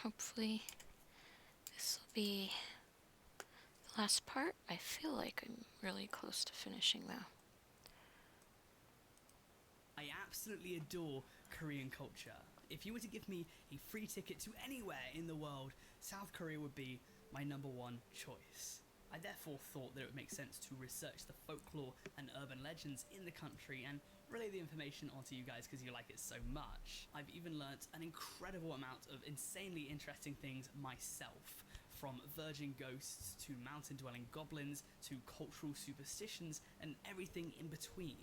hopefully this will be the last part. I feel like I'm really close to finishing though. I absolutely adore Korean culture. If you were to give me a free ticket to anywhere in the world, South Korea would be my number one choice. I therefore thought that it would make sense to research the folklore and urban legends in the country and relay the information onto you guys because you like it so much. I've even learnt an incredible amount of insanely interesting things myself, from virgin ghosts to mountain-dwelling goblins to cultural superstitions and everything in between.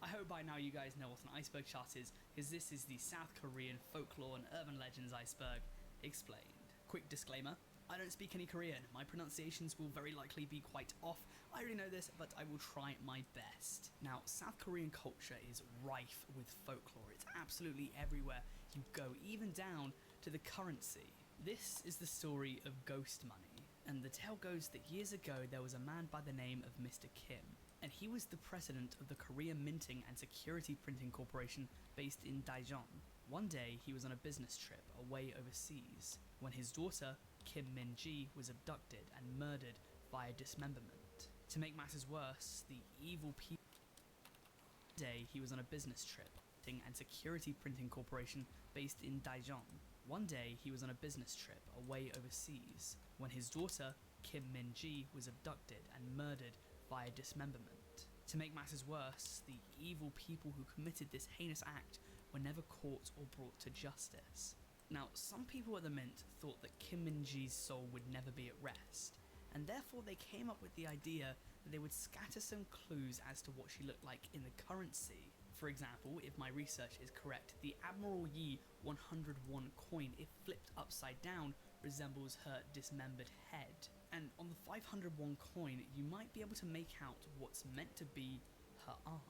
I hope by now you guys know what an iceberg chart is, because this is the South Korean folklore and urban legends iceberg explained. Quick disclaimer, I don't speak any Korean. My pronunciations will very likely be quite off. I already know this, but I will try my best. Now, South Korean culture is rife with folklore. It's absolutely everywhere you go, even down to the currency. This is the story of ghost money, and the tale goes that years ago there was a man by the name of Mr. Kim, and he was the president of the Korean Minting and Security Printing Corporation based in Daejeon. One day, he was on a business trip away overseas when his daughter, Kim Min-ji, was abducted and murdered via dismemberment. To make matters worse, the evil people... One day, he was on a business trip and Security Printing Corporation based in Daejeon. One day, he was on a business trip away overseas when his daughter, Kim Min-ji, was abducted and murdered via dismemberment. To make matters worse, the evil people who committed this heinous act were never caught or brought to justice. Now, some people at the Mint thought that Kim Min-ji's soul would never be at rest, and therefore they came up with the idea that they would scatter some clues as to what she looked like in the currency. For example, if my research is correct, the Admiral Yi 101 coin, if flipped upside down, resembles her dismembered head. And on the 501 coin, you might be able to make out what's meant to be her arm.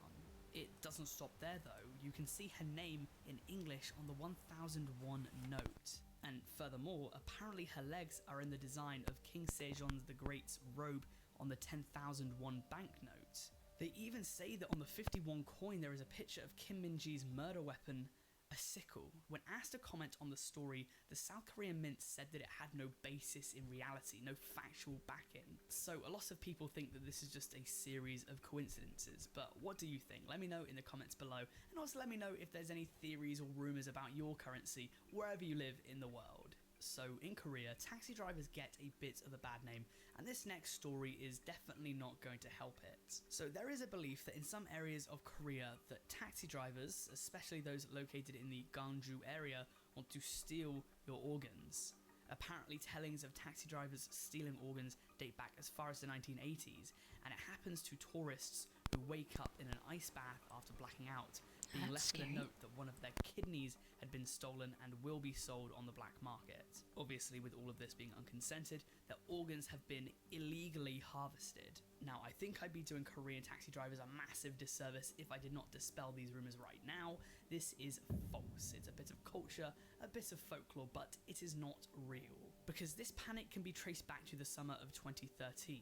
It doesn't stop there though. You can see her name in English on the 1001 note. And furthermore, apparently her legs are in the design of King Sejong the Great's robe on the 10,001 banknote. They even say that on the 51 coin there is a picture of Kim Min-ji's murder weapon, a sickle. When asked to comment on the story, the South Korean Mint said that it had no basis in reality, no factual backing. So a lot of people think that this is just a series of coincidences, but what do you think? Let me know in the comments below, and also let me know if there's any theories or rumours about your currency wherever you live in the world. So in Korea, taxi drivers get a bit of a bad name, and this next story is definitely not going to help it. So there is a belief that in some areas of Korea that taxi drivers, especially those located in the Gwangju area, want to steal your organs. Apparently tellings of taxi drivers stealing organs date back as far as the 1980s, and it happens to tourists who wake up in an ice bath after blacking out, being left with a note that one of their kidneys had been stolen and will be sold on the black market. Obviously, with all of this being unconsented, their organs have been illegally harvested. Now, I think I'd be doing Korean taxi drivers a massive disservice if I did not dispel these rumours right now. This is false. It's a bit of culture, a bit of folklore, but it is not real. Because this panic can be traced back to the summer of 2013.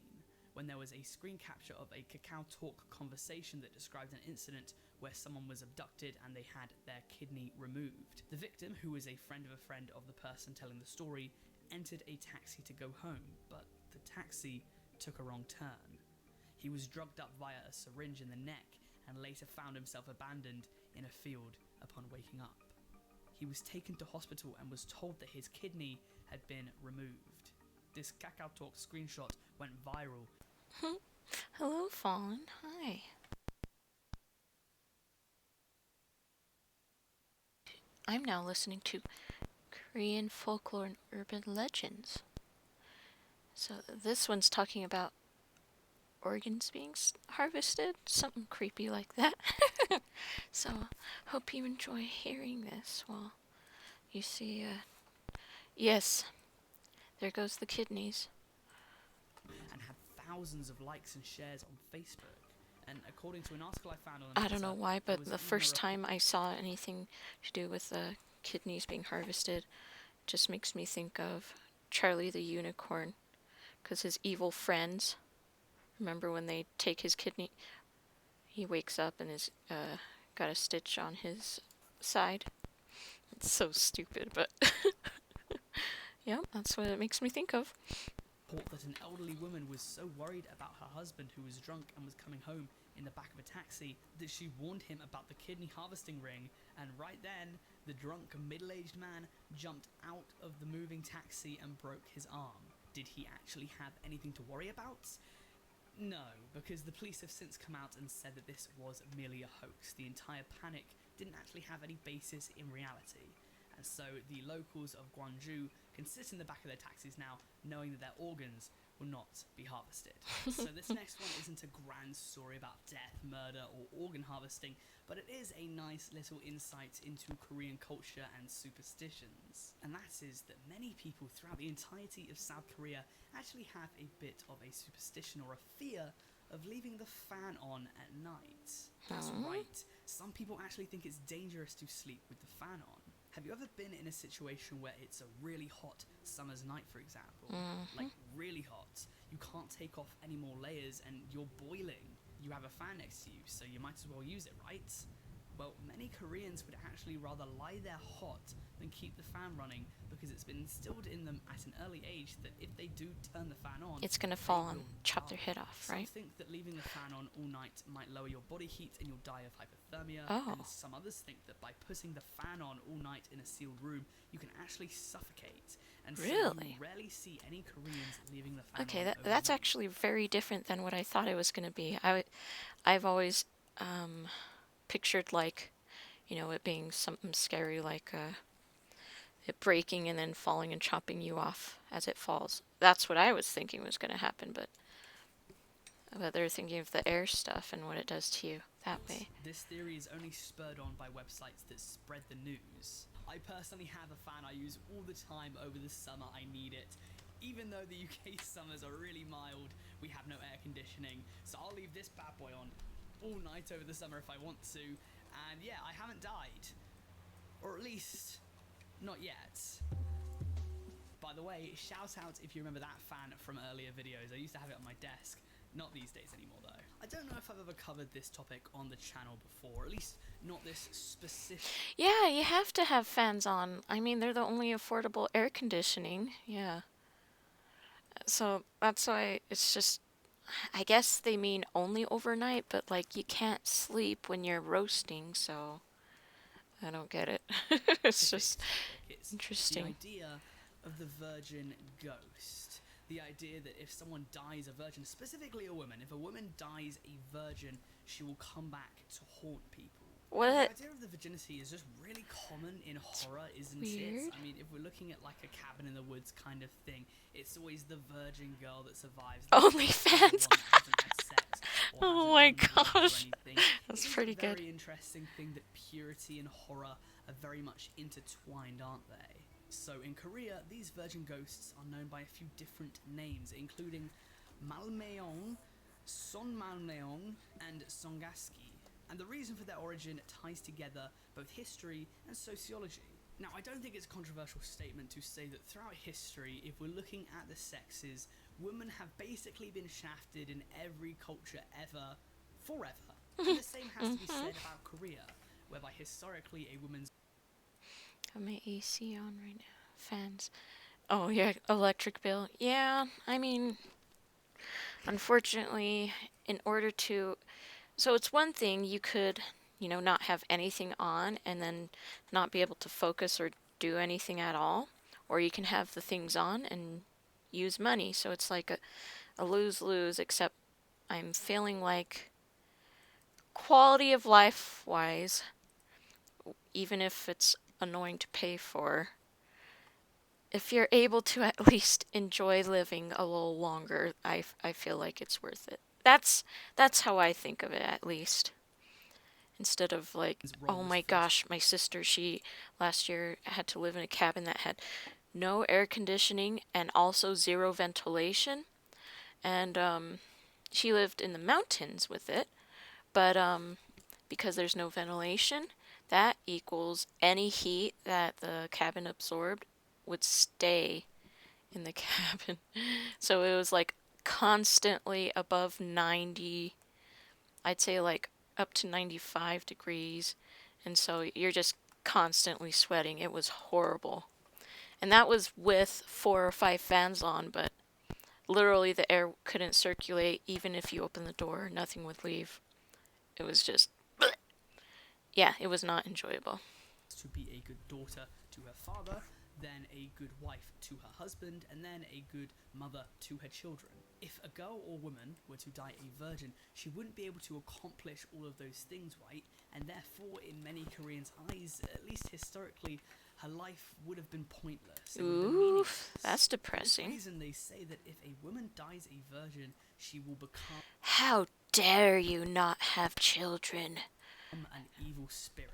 When there was a screen capture of a Kakao Talk conversation that described an incident where someone was abducted and they had their kidney removed. The victim, who was a friend of the person telling the story, entered a taxi to go home, but the taxi took a wrong turn. He was drugged up via a syringe in the neck and later found himself abandoned in a field upon waking up. He was taken to hospital and was told that his kidney had been removed. This Kakao Talk screenshot went viral. Hello, Fallen. Hi. I'm now listening to Korean folklore and urban legends. So this one's talking about organs being harvested, something creepy like that. So hope you enjoy hearing this while you see, yes, there goes the kidneys. And had thousands of likes and shares on Facebook. And according to an article I found on I don't know why, but the first time I saw anything to do with the kidneys being harvested just makes me think of Charlie the Unicorn, because his evil friends, remember when they take his kidney, he wakes up and is got a stitch on his side. It's so stupid, but Yep, that's what it makes me think of. Report that an elderly woman was so worried about her husband, who was drunk and was coming home in the back of a taxi, that she warned him about the kidney harvesting ring. And right then, the drunk, middle-aged man jumped out of the moving taxi and broke his arm. Did he actually have anything to worry about? No, because the police have since come out and said that this was merely a hoax. The entire panic didn't actually have any basis in reality. And so the locals of Gwangju can sit in the back of their taxis now, knowing that their organs will not be harvested. So this next one isn't a grand story about death, murder, or organ harvesting, but it is a nice little insight into Korean culture and superstitions. And that is that many people throughout the entirety of South Korea actually have a bit of a superstition or a fear of leaving the fan on at night. That's right, some people actually think it's dangerous to sleep with the fan on. Have you ever been in a situation where it's a really hot summer's night, for example? Like, really hot. You can't take off any more layers and you're boiling. You have a fan next to you, so you might as well use it, right? Well, many Koreans would actually rather lie there hot than keep the fan running, because it's been instilled in them at an early age that if they do turn the fan on, It's gonna they fall and will chop their die. head off, Some right? think that leaving the fan on all night might lower your body heat and you'll die of hypothermia, Oh. and some others think that by putting the fan on all night in a sealed room, you can actually suffocate. And so Really? you rarely see any Koreans leaving the fan Okay, on that's overnight. actually very different than what I thought it was gonna be. I've always pictured like, it being something scary like it breaking and then falling and chopping you off as it falls. That's what I was thinking was gonna happen, but they're thinking of the air stuff and what it does to you that way. This theory is only spurred on by websites that spread the news. I personally have a fan I use all the time over the summer. I need it. Even though the UK summers are really mild, we have no air conditioning, so I'll leave this bad boy on all night over the summer if I want to. And yeah, I haven't died. Or at least, not yet. By the way, shout out if you remember that fan from earlier videos. I used to have it on my desk. Not these days anymore, though. I don't know if I've ever covered this topic on the channel before, at least not this specific. Yeah, you have to have fans on. I mean, they're the only affordable air conditioning. Yeah. So that's why it's just, I guess they mean only overnight, but like you can't sleep when you're roasting, so I don't get it. It's just Topic. It's the interesting. idea of the virgin ghost. The idea that if someone dies a virgin, specifically a woman, if a woman dies a virgin, she will come back to haunt people. The What? idea of the virginity is just really common in horror, isn't Weird. it? I mean, if we're looking at like a cabin in the woods kind of thing, it's always the virgin girl that survives. OnlyFans. One that hasn't had sex or Oh hasn't my done drugs or gosh. anything. That's It is pretty a very good. interesting thing that purity and horror are very much intertwined, aren't they? So in Korea, these virgin ghosts are known by a few different names, including Malmeong, Sonmalmeong, and Songaski. And the reason for their origin ties together both history and sociology. Now, I don't think it's a controversial statement to say that throughout history, if we're looking at the sexes, women have basically been shafted in every culture ever, forever. And the same has to be said about Korea, whereby historically a woman's Got my AC on right now. Fans. Oh, yeah, electric bill. Yeah, I mean, unfortunately, in order to. So it's one thing you could, not have anything on and then not be able to focus or do anything at all. Or you can have the things on and use money. So it's like a lose lose, except I'm feeling like quality of life wise, even if it's annoying to pay for, if you're able to at least enjoy living a little longer, I feel like it's worth it. That's how I think of it, at least. Instead of like, oh roles my for gosh, my sister, she last year had to live in a cabin that had no air conditioning and also zero ventilation, and she lived in the mountains with it, but because there's no ventilation, that equals any heat that the cabin absorbed would stay in the cabin. So it was like constantly above 90, I'd say like up to 95 degrees. And so you're just constantly sweating. It was horrible. And that was with 4 or 5 fans on, but literally the air couldn't circulate even if you opened the door, nothing would leave. It was just, yeah, it was not enjoyable. To be a good daughter to her father, then a good wife to her husband, and then a good mother to her children. If a girl or woman were to die a virgin, she wouldn't be able to accomplish all of those things, right? And therefore, in many Koreans' eyes, at least historically, her life would have been pointless. It would have been meaningless. That's For this depressing. reason, they say that if a woman dies a virgin, she will become How dare you not have children? an evil spirit.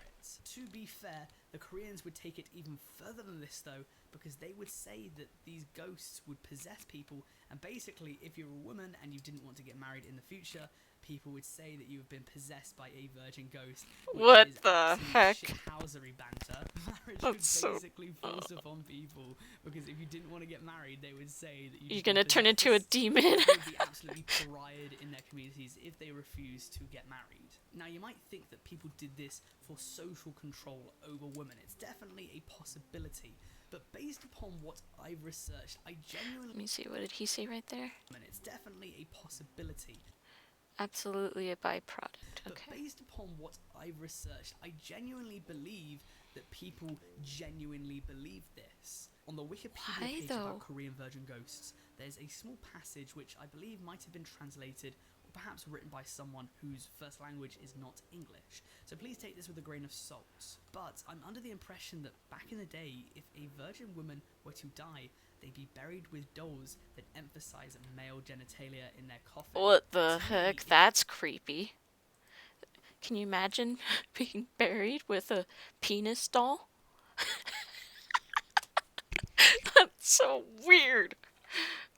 To be fair, the Koreans would take it even further than this though, because they would say that these ghosts would possess people, and basically if you're a woman and you didn't want to get married in the future, people would say that you have been possessed by a virgin ghost. What is the heck? Shithousery banter. Marriage That's would so... basically force upon people, because if you didn't want to get married, they would say that You're gonna turn into a demon. They would be absolutely pariahed in their communities if they refused to get married. Now, you might think that people did this for social control over women. It's definitely a possibility. But based upon what I've researched, I genuinely... Let me see, what did he say right there? It's definitely a possibility. Absolutely a byproduct. But Okay. based upon what I've researched, I genuinely believe that people genuinely believe this. On the Wikipedia Why, page though? about Korean virgin ghosts, there's a small passage which I believe might have been translated or perhaps written by someone whose first language is not English. So please take this with a grain of salt. But I'm under the impression that back in the day, if a virgin woman were to die, they'd be buried with dolls that emphasize male genitalia in their coffin. What the To me, heck? That's creepy. Can you imagine being buried with a penis doll? That's so weird.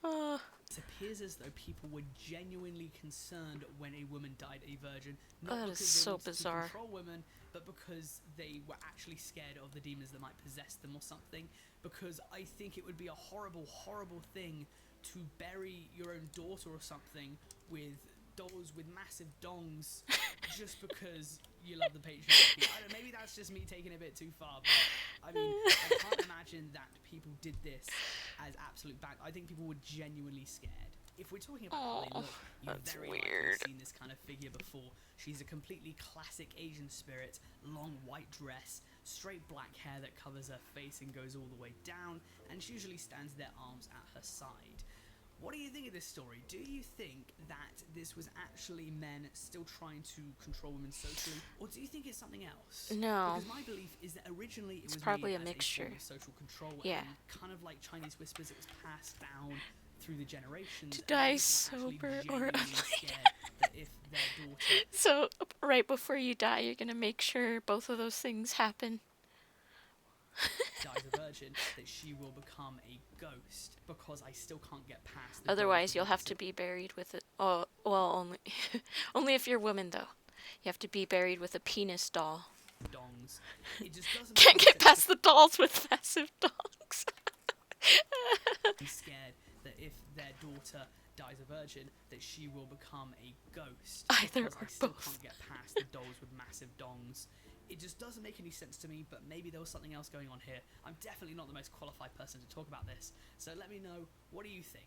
It appears as though people were genuinely concerned when a woman died a virgin, not That is because they so wanted bizarre. to control women, but because they were actually scared of the demons that might possess them or something. Because I think it would be a horrible, horrible thing to bury your own daughter or something with dolls with massive dongs just because you love the patriarchy. I don't know, maybe that's just me taking it a bit too far, but I mean, I can't imagine that people did this as absolute bad. I think people were genuinely scared. If we're talking about how they look, you've that's very weird. likely seen this kind of figure before. She's a completely classic Asian spirit, long white dress, straight black hair that covers her face and goes all the way down, and she usually stands their arms at her side. What do you think of this story? Do you think that this was actually men still trying to control women socially, or do you think it's something else? No. Because my belief is that originally it was probably made a as mixture. form of social control, Yeah. and kind of like Chinese whispers, it was passed down through the generations. To and die people were actually sober or genuinely unlaid. scared that if their daughter So, right before you die, you're gonna make sure both of those things happen. dies a virgin, that she will become a ghost, because I still can't get past the Otherwise, dolls you'll with have to massive be buried with it. Oh, well, only only if you're a woman, though. You have to be buried with a penis doll. dongs. It just doesn't Can't make get sense past the dolls with massive dongs. be scared that if their daughter dies a virgin, that she will become a ghost. Either because or I still both. can't get past the dolls with massive dongs. It just doesn't make any sense to me, but maybe there was something else going on here. I'm definitely not the most qualified person to talk about this, so let me know, what do you think?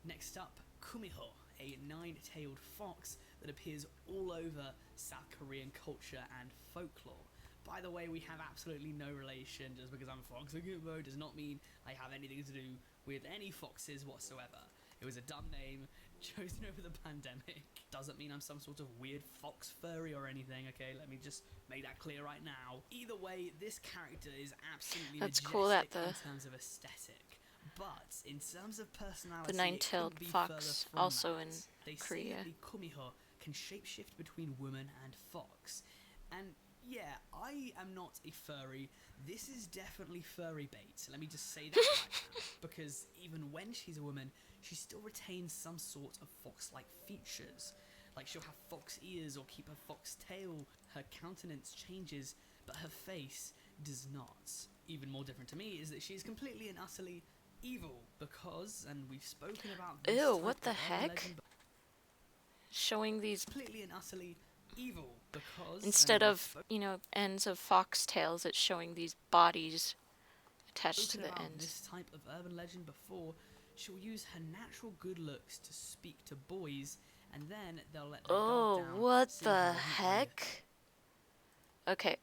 Next up, Kumiho, a 9-tailed fox that appears all over South Korean culture and folklore. By the way, we have absolutely no relation. Just because I'm Fox Akubo does not mean I have anything to do with any foxes whatsoever. It was a dumb name chosen over the pandemic. Doesn't mean I'm some sort of weird fox furry or anything, okay? Let me just make that clear right now. Either way, this character is absolutely That's majestic cool that in terms of aesthetic. But in terms of personality, The it nine-tailed couldn't be fox, further from also that. in They say Korea. that the Kumiho can shapeshift between woman and fox. And yeah, I am not a furry. This is definitely furry bait. Let me just say that right now. Because even when she's a woman, she still retains some sort of fox-like features. Like she'll have fox ears or keep a fox tail. Her countenance changes, but her face does not. Even more different to me is that she is completely and utterly evil. Because, and we've spoken about this Ew, type what the of urban heck? legend, Showing these completely and utterly evil. Because, instead and we've of ends of foxtails, it's showing these bodies attached to Spoken the about ends. this type of urban legend before, she'll use her natural good looks to speak to boys, and then they'll let their guard Oh, down, what seeing the he wasn't really heck? Okay,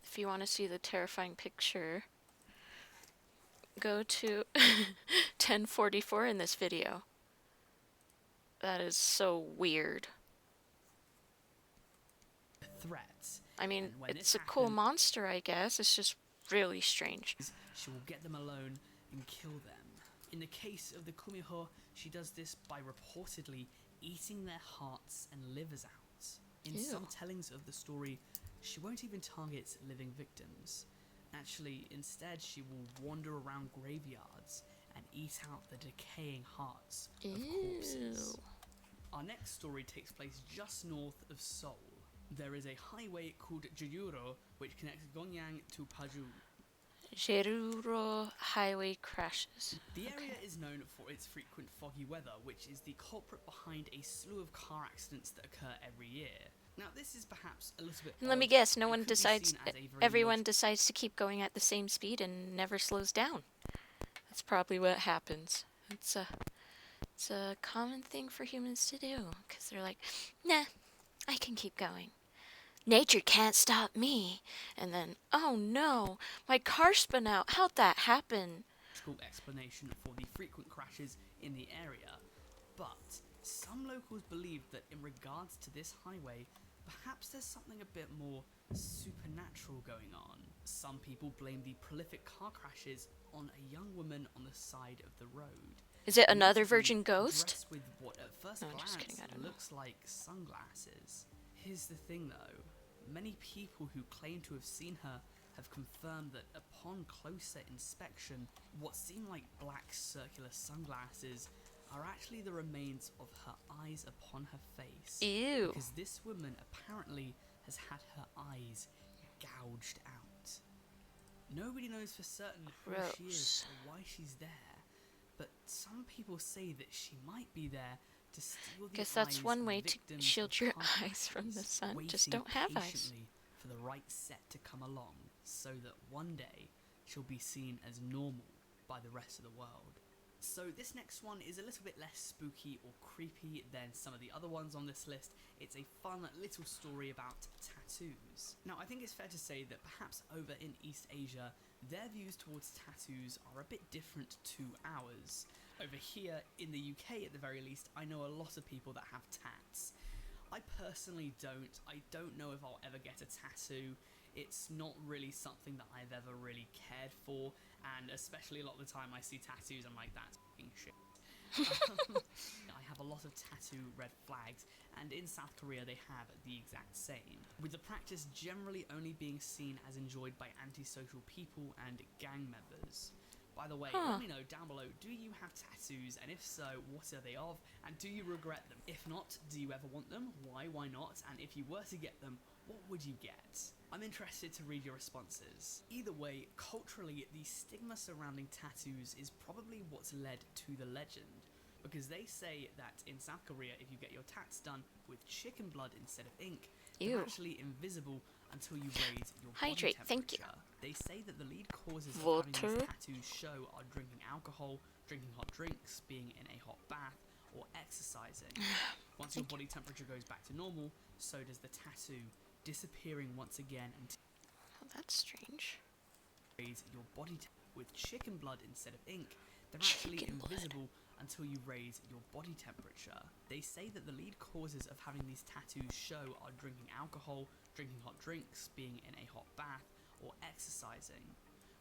if you want to see the terrifying picture, go to 1044 in this video. That is so weird. threats. I mean, And when this it's a cool happens, monster, I guess. It's just really strange. she will get them alone and kill them. In the case of the Kumiho, she does this by reportedly eating their hearts and livers out. In Ew. some tellings of the story, she won't even target living victims. Actually, instead, she will wander around graveyards and eat out the decaying hearts of corpses. Ew. Our next story takes place just north of Seoul. There is a highway called Juyuro which connects Gonyang to Paju. Jeruro highway crashes. The area is known for its frequent foggy weather, which is the culprit behind a slew of car accidents that occur every year. Now, this is perhaps a little bit And let me odd. guess, It could be seen as a very everyone decides to keep going at the same speed and never slows down. That's probably what happens. It's a common thing for humans to do, because they're like, nah, I can keep going. Nature can't stop me. And then, oh no, my car spun out. How'd that happen? logical explanation for the frequent crashes in the area, but some locals believe that in regards to this highway, perhaps there's something a bit more supernatural going on. Some people blame the prolific car crashes on a young woman on the side of the road. Is it another Notably virgin ghost? dressed with what at first No, I'm just glance kidding, I don't know. looks like sunglasses. Here's the thing though, many people who claim to have seen her have confirmed that upon closer inspection, what seem like black circular sunglasses are actually the remains of her eyes upon her face. Ew. Because this woman apparently has had her eyes gouged out. Nobody knows for certain who she is Gross. or why she's there, but some people say that she might be there to steal the Guess that's eyes one of way to victims shield of your car eyes from the crashes, sun. Just waiting don't have eyes. patiently for the right set to come along, so that one day she'll be seen as normal by the rest of the world. So this next one is a little bit less spooky or creepy than some of the other ones on this list. It's a fun little story about tattoos. Now, I think it's fair to say that perhaps over in East Asia, their views towards tattoos are a bit different to ours. Over here in the UK, at the very least, I know a lot of people that have tats. I personally don't. I don't know if I'll ever get a tattoo. It's not really something that I've ever really cared for, and especially a lot of the time I see tattoos, I'm like, that's f***ing shit. I have a lot of tattoo red flags, and in South Korea they have the exact same, with the practice generally only being seen as enjoyed by antisocial people and gang members. By the way, let me know down below, do you have tattoos, and if so, what are they of, and do you regret them? If not, do you ever want them? Why not? And if you were to get them, what would you get? I'm interested to read your responses. Either way, culturally, the stigma surrounding tattoos is probably what's led to the legend, because they say that in South Korea, if you get your tats done with chicken blood instead of ink, they're Ew. actually invisible until you raise your Hydrate, body thank you. temperature. They say that the lead causes of Water. having these tattoos show are drinking alcohol, drinking hot drinks, being in a hot bath, or exercising. Once your body temperature goes back to normal, so does the tattoo, disappearing once again until Oh, that's strange. you raise your body with chicken blood instead of ink. They're actually Chicken blood. invisible until you raise your body temperature. They say that the lead causes of having these tattoos show are drinking alcohol, drinking hot drinks, being in a hot bath, or exercising.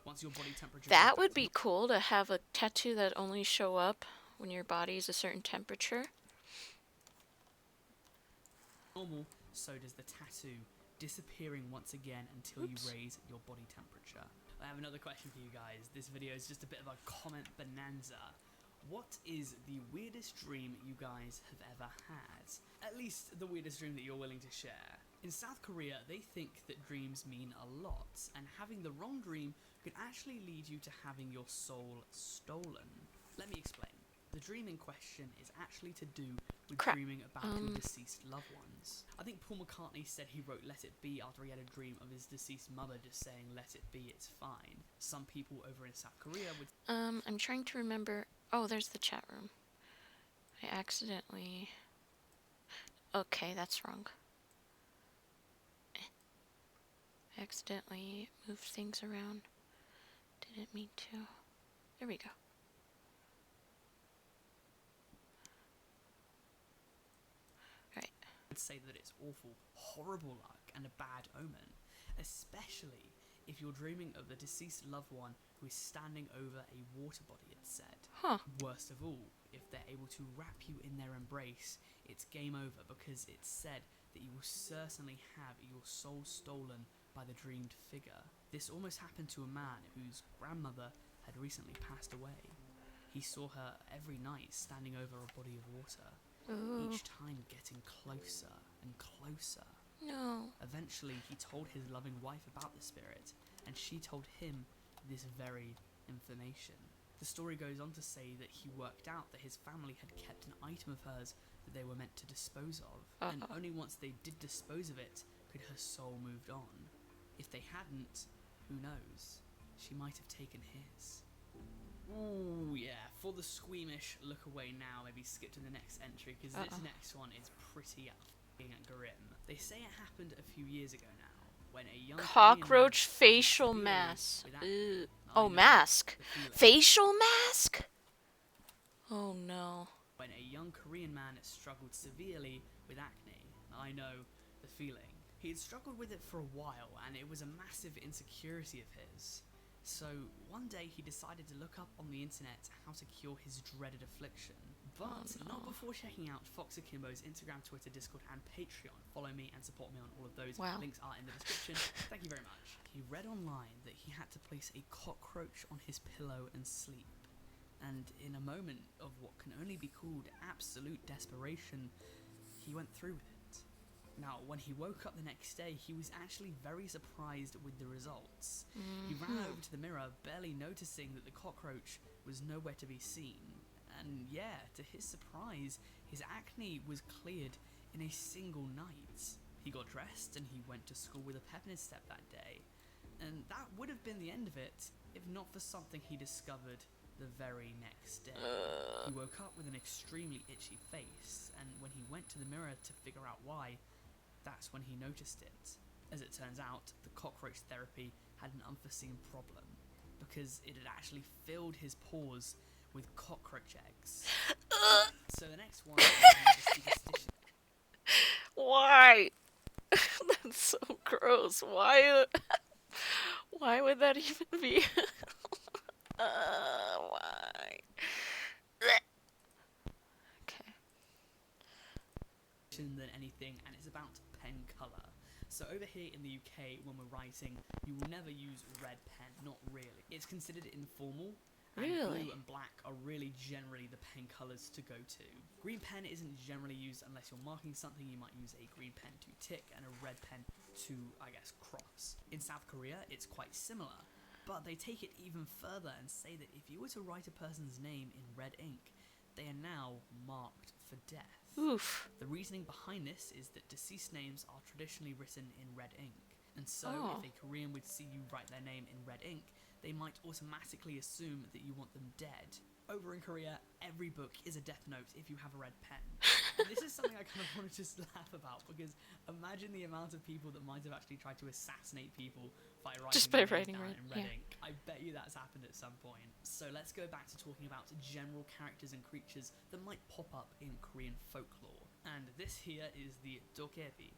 Once your body temperature goes That back would to be cool to have a tattoo that only show up when your body is a certain temperature. normal, so does the tattoo, disappearing once again until Oops. you raise your body temperature. I have another question for you guys. This video is just a bit of a comment bonanza. What is the weirdest dream you guys have ever had? At least the weirdest dream that you're willing to share. In South Korea, they think that dreams mean a lot, and having the wrong dream could actually lead you to having your soul stolen. Let me explain. The dream in question is actually to do with Crap. dreaming about your deceased loved ones. I think Paul McCartney said he wrote Let It Be after he had a dream of his deceased mother just saying, let it be, it's fine. Some people over in South Korea would... I'm trying to remember. Oh, there's the chat room. I accidentally... Okay, that's wrong. I accidentally moved things around. Didn't mean to. There we go. Right. would say that it's awful, horrible luck and a bad omen, especially if you're dreaming of the deceased loved one who is standing over a water body, it's said. Huh. Worst of all, if they're able to wrap you in their embrace, it's game over because it's said that you will certainly have your soul stolen by the dreamed figure. This almost happened to a man whose grandmother had recently passed away. He saw her every night standing over a body of water, Ooh. each time getting closer and closer. No. Eventually, he told his loving wife about the spirit, and she told him this very information. The story goes on to say that he worked out that his family had kept an item of hers that they were meant to dispose of, and only once they did dispose of it could her soul move on. If they hadn't, who knows? She might have taken his. Ooh, yeah. For the squeamish, look away now. Maybe skip to the next entry, because this next one is pretty f***ing grim. They say it happened a few years ago now, when a young Cockroach Korean man facial severely mask. with acne. Oh, I know, mask. the feeling. Facial mask? Oh no. When a young Korean man struggled severely with acne. I know the feeling. He had struggled with it for a while, and it was a massive insecurity of his. So one day he decided to look up on the internet how to cure his dreaded affliction. But not before checking out Fox Akimbo's Instagram, Twitter, Discord and Patreon. Follow me and support me on all of those. Wow. Links are in the description. Thank you very much. He read online that he had to place a cockroach on his pillow and sleep. And in a moment of what can only be called absolute desperation, he went through with it. Now, when he woke up the next day, he was actually very surprised with the results. He ran over to the mirror, barely noticing that the cockroach was nowhere to be seen. And yeah, to his surprise, his acne was cleared in a single night. He got dressed and he went to school with a pep in his step that day. And that would have been the end of it, if not for something he discovered the very next day. He woke up with an extremely itchy face, and when he went to the mirror to figure out why, that's when he noticed it. As it turns out, the cockroach therapy had an unforeseen problem, because it had actually filled his pores with cockroach eggs. So the next one is a superstition. Why? That's so gross. Why? Why would that even be? Why? Okay. Than anything, and it's about pen colour. So over here in the UK, when we're writing, you will never use red pen, not really. It's considered informal, and Really? blue and black are really generally the pen colours to go to. Green pen isn't generally used unless you're marking something. You might use a green pen to tick and a red pen to, I guess, cross. In South Korea, it's quite similar, but they take it even further and say that if you were to write a person's name in red ink, they are now marked for death. Oof. The reasoning behind this is that deceased names are traditionally written in red ink, and so if a Korean would see you write their name in red ink, they might automatically assume that you want them dead. Over in Korea, every book is a death note if you have a red pen. And this is something I kind of want to just laugh about, because imagine the amount of people that might have actually tried to assassinate people by writing Just by their names writing down red- in red yeah. ink. I bet you that's happened at some point. So let's go back to talking about general characters and creatures that might pop up in Korean folklore. And this here is the dokebi,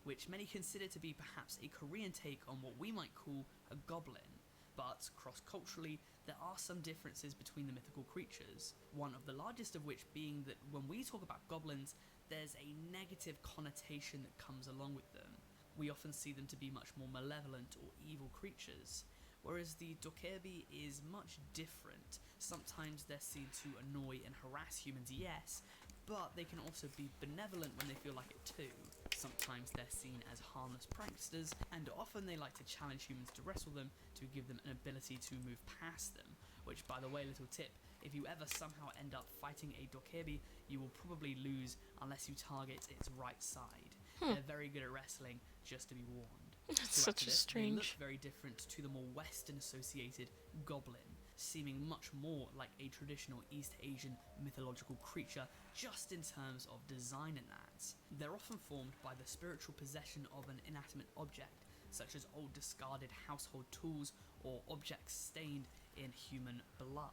which many consider to be perhaps a Korean take on what we might call a goblin. But cross-culturally, there are some differences between the mythical creatures, one of the largest of which being that when we talk about goblins, there's a negative connotation that comes along with them. We often see them to be much more malevolent or evil creatures, whereas the dokebi is much different. Sometimes they're seen to annoy and harass humans, yes, but they can also be benevolent when they feel like it too. Sometimes they're seen as harmless pranksters, and often they like to challenge humans to wrestle them to give them an ability to move past them. Which, by the way, little tip, if you ever somehow end up fighting a Dokebi, you will probably lose unless you target its right side. Hmm. They're very good at wrestling, just to be warned. That's To add such to a this, they look strange. very different to the more Western associated goblin, seeming much more like a traditional East Asian mythological creature, just in terms of design and that. They're often formed by the spiritual possession of an inanimate object, such as old discarded household tools or objects stained in human blood.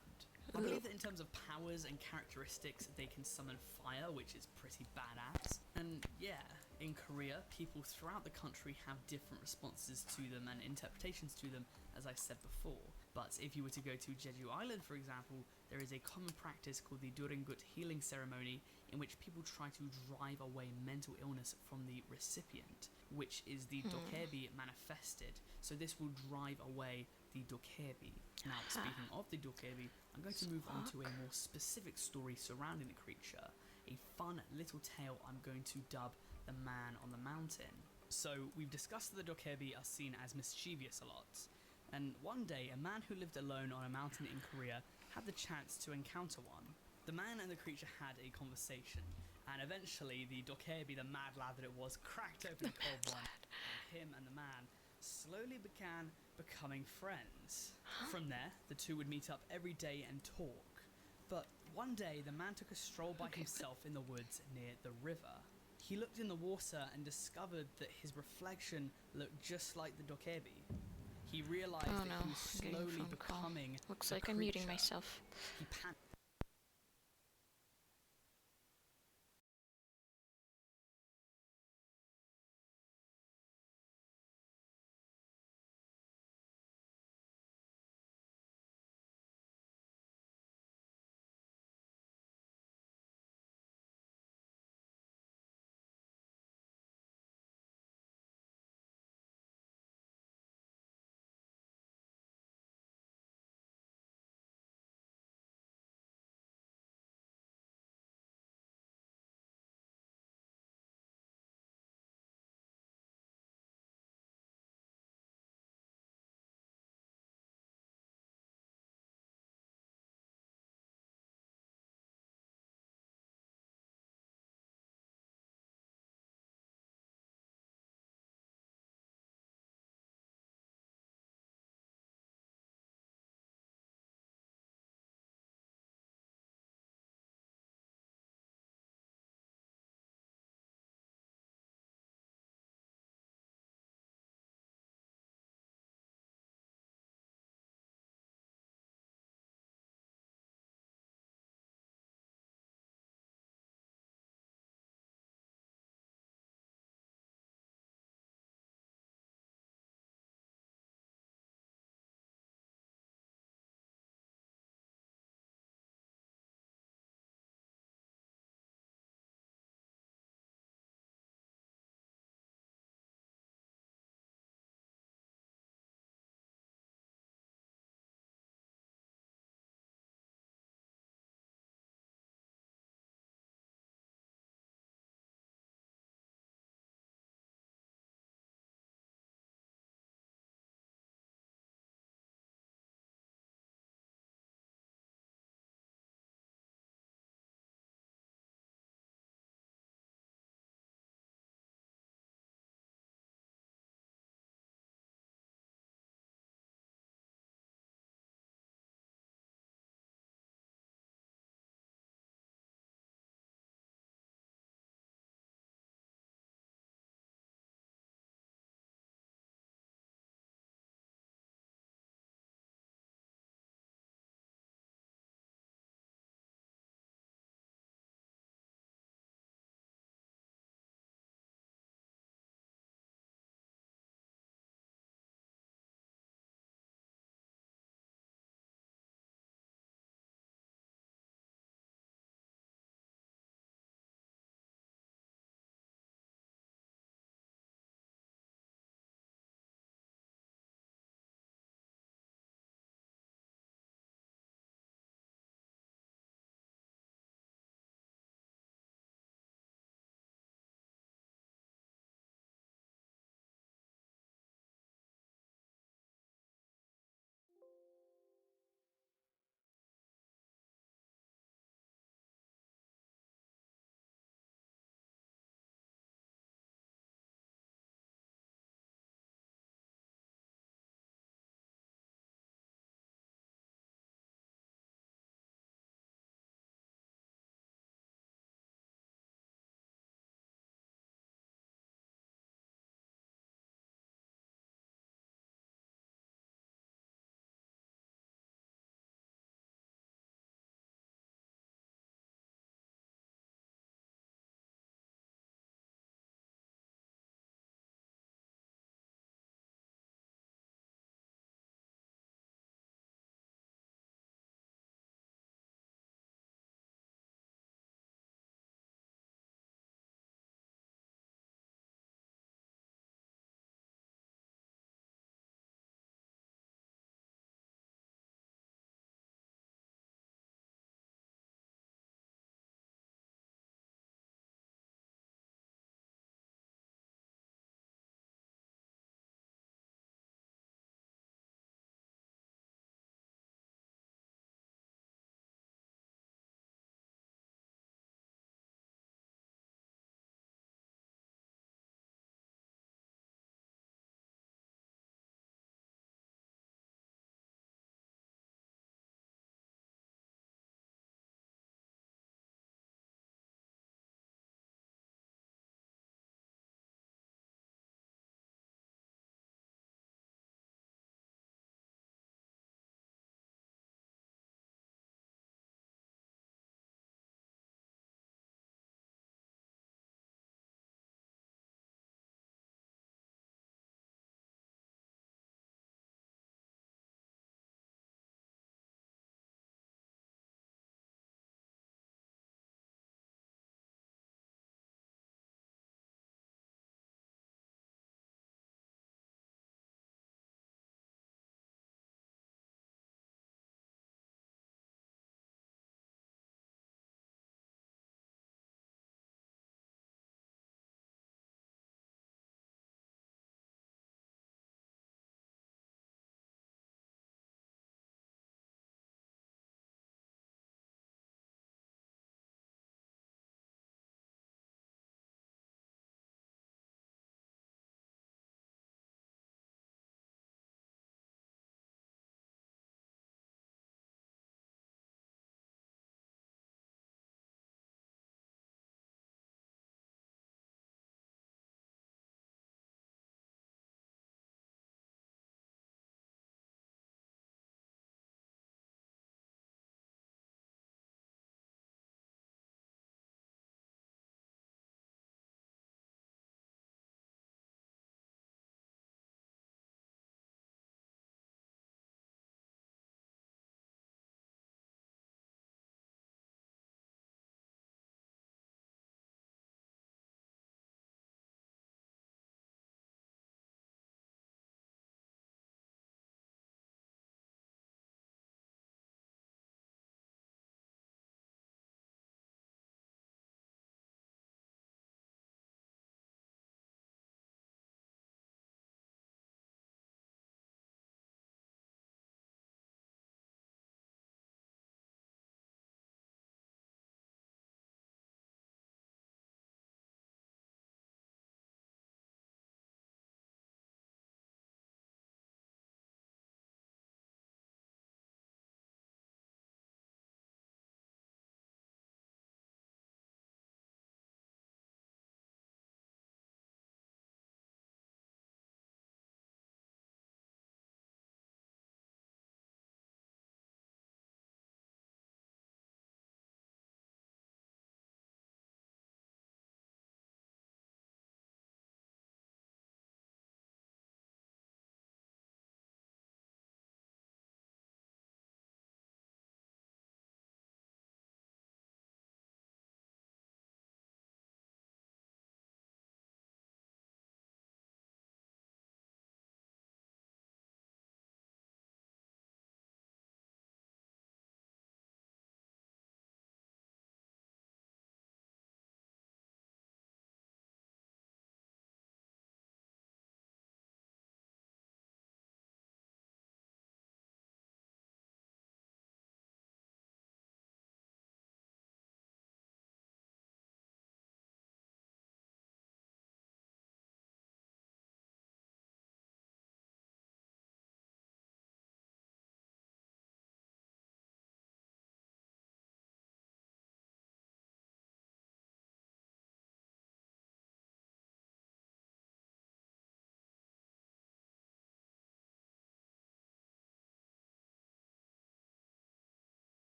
I believe that in terms of powers and characteristics, they can summon fire, which is pretty badass. And yeah, in Korea, people throughout the country have different responses to them and interpretations to them, as I said before. But if you were to go to Jeju Island, for example, there is a common practice called the Doringut healing ceremony, in which people try to drive away mental illness from the recipient, which is the Dokebi manifested. So this will drive away the Dokebi. Now, speaking of the Dokebi, I'm going to move on to a more specific story surrounding the creature, a fun little tale I'm going to dub the Man on the Mountain. So, we've discussed that the Dokebi are seen as mischievous a lot, and one day a man who lived alone on a mountain in Korea had the chance to encounter one. The man and the creature had a conversation, and eventually the Dokebi, the mad lad that it was, cracked open a cold one, and him and the man slowly began becoming friends. From there, the two would meet up every day and talk. But one day, the man took a stroll by himself in the woods near the river. He looked in the water and discovered that his reflection looked just like the Dokebi. He realized Oh that no, he was I'm getting a slowly phone call. becoming Looks the like I'm muting creature. myself. He panicked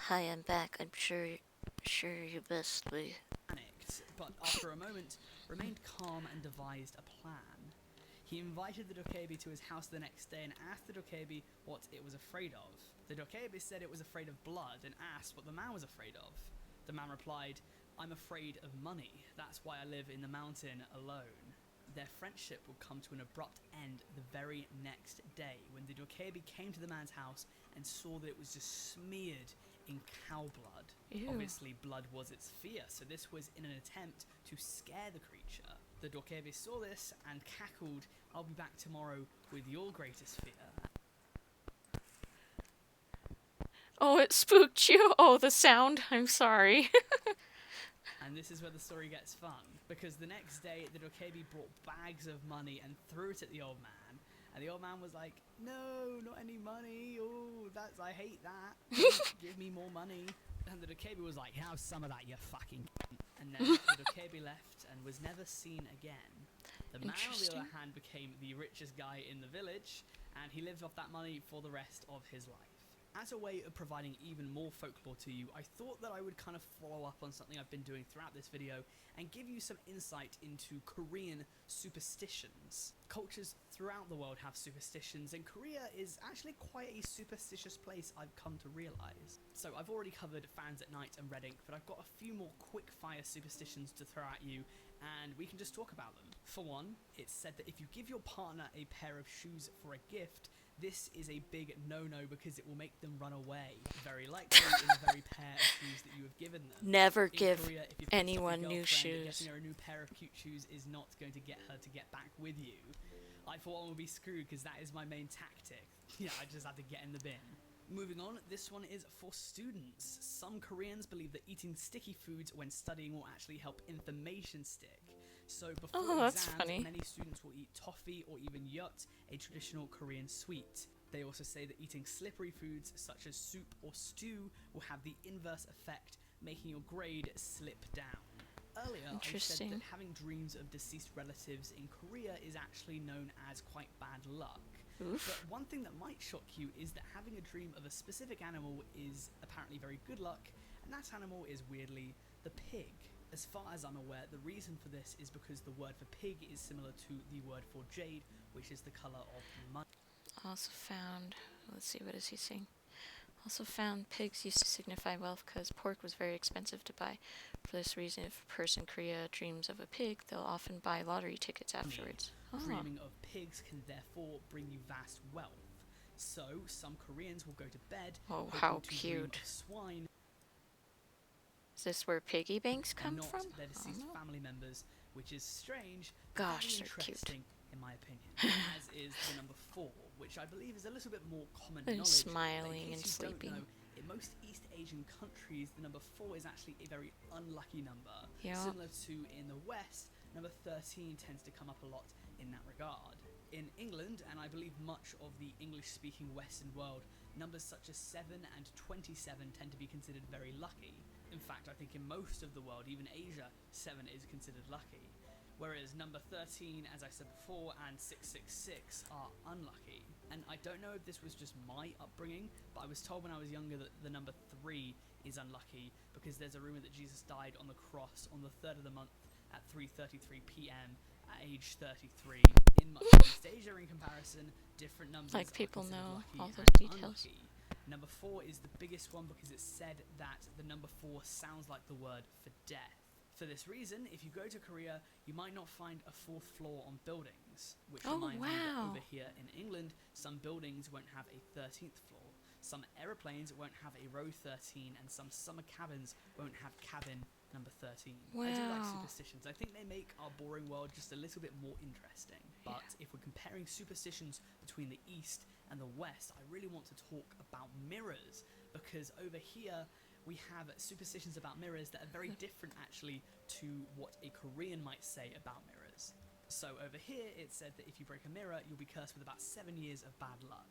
Hi, I'm back. I'm sure you missed me. panicked, but after a moment, remained calm and devised a plan. He invited the Dokebi to his house the next day and asked the Dokebi what it was afraid of. The Dokebi said it was afraid of blood and asked what the man was afraid of. The man replied, "I'm afraid of money. That's why I live in the mountain alone." Their friendship would come to an abrupt end the very next day when the Dokebi came to the man's house and saw that it was just smeared in cow blood. Ew. Obviously, blood was its fear, so this was in an attempt to scare the creature. The Dokebi saw this and cackled, "I'll be back tomorrow with your greatest fear." Oh, it spooked you? Oh, the sound. I'm sorry. And this is where the story gets fun, because the next day the Dokebi brought bags of money and threw it at the old man. And the old man was like, "No, not any money. Oh, I hate that. Don't give me more money." And the Dokebi was like, "Have some of that, you fucking cunt." And then the Dokebi left and was never seen again. The man, on the other hand, became the richest guy in the village, and he lived off that money for the rest of his life. As a way of providing even more folklore to you, I thought that I would kind of follow up on something I've been doing throughout this video and give you some insight into Korean superstitions. Cultures throughout the world have superstitions, and Korea is actually quite a superstitious place, I've come to realise. So I've already covered fans at night and red ink, but I've got a few more quick fire superstitions to throw at you, and we can just talk about them. For one, it's said that if you give your partner a pair of shoes for a gift, this is a big no-no because it will make them run away, very likely in the very pair of shoes that you have given them. Never In give Korea, if you're anyone your new girlfriend, shoes. getting her a new pair of cute shoes is not going to get her to get back with you. I thought I would be screwed because that is my main tactic. Yeah, I just had to get in the bin. Moving on, this one is for students. Some Koreans believe that eating sticky foods when studying will actually help information stick. So before that's exams, funny. many students will eat toffee or even yut, a traditional Korean sweet. They also say that eating slippery foods such as soup or stew will have the inverse effect, making your grade slip down. Earlier, I said Interesting. that having dreams of deceased relatives in Korea is actually known as quite bad luck. Oof. But one thing that might shock you is that having a dream of a specific animal is apparently very good luck, and that animal is weirdly the pig. As far as I'm aware, the reason for this is because the word for pig is similar to the word for jade, which is the colour of money. Also found, let's see, what is he saying? Also found pigs used to signify wealth because pork was very expensive to buy. For this reason, if a person in Korea dreams of a pig, they'll often buy lottery tickets afterwards. Dreaming of pigs can therefore bring you vast wealth. So, some Koreans will go to bed Oh, hoping how to dream cute. of swine Is this where piggy banks and come not from? their deceased family members, which is strange, Gosh, very they're cute. interesting in my opinion. As is the number 4, which I believe is a little bit more common And knowledge. smiling but in and case you don't sleeping. know, in most East Asian countries, the number 4 is actually a very unlucky number. Yeah. Similar to in the West, number 13 tends to come up a lot in that regard. In England, and I believe much of the English-speaking Western world, numbers such as 7 and 27 tend to be considered very lucky. In fact, I think in most of the world, even Asia, 7 is considered lucky. Whereas number 13, as I said before, and 666 are unlucky. And I don't know if this was just my upbringing, but I was told when I was younger that the number 3 is unlucky because there's a rumour that Jesus died on the cross on the 3rd of the month at 3:33 p.m. at age 33. In much of East Asia, in comparison, different numbers Like are people considered know lucky all and those details. unlucky. Number 4 is the biggest one because it's said that the number 4 sounds like the word for death. For this reason, if you go to Korea, you might not find a 4th floor on buildings, which reminds me that wow. over here in England, some buildings won't have a 13th floor, some aeroplanes won't have a row 13, and some summer cabins won't have cabin number 13. I do like Wow. superstitions. I think they make our boring world just a little bit more interesting. But if we're comparing superstitions between the East and the West, I really want to talk about mirrors, because over here we have superstitions about mirrors that are very different actually to what a Korean might say about mirrors. So over here it said that if you break a mirror, you'll be cursed with about 7 years of bad luck.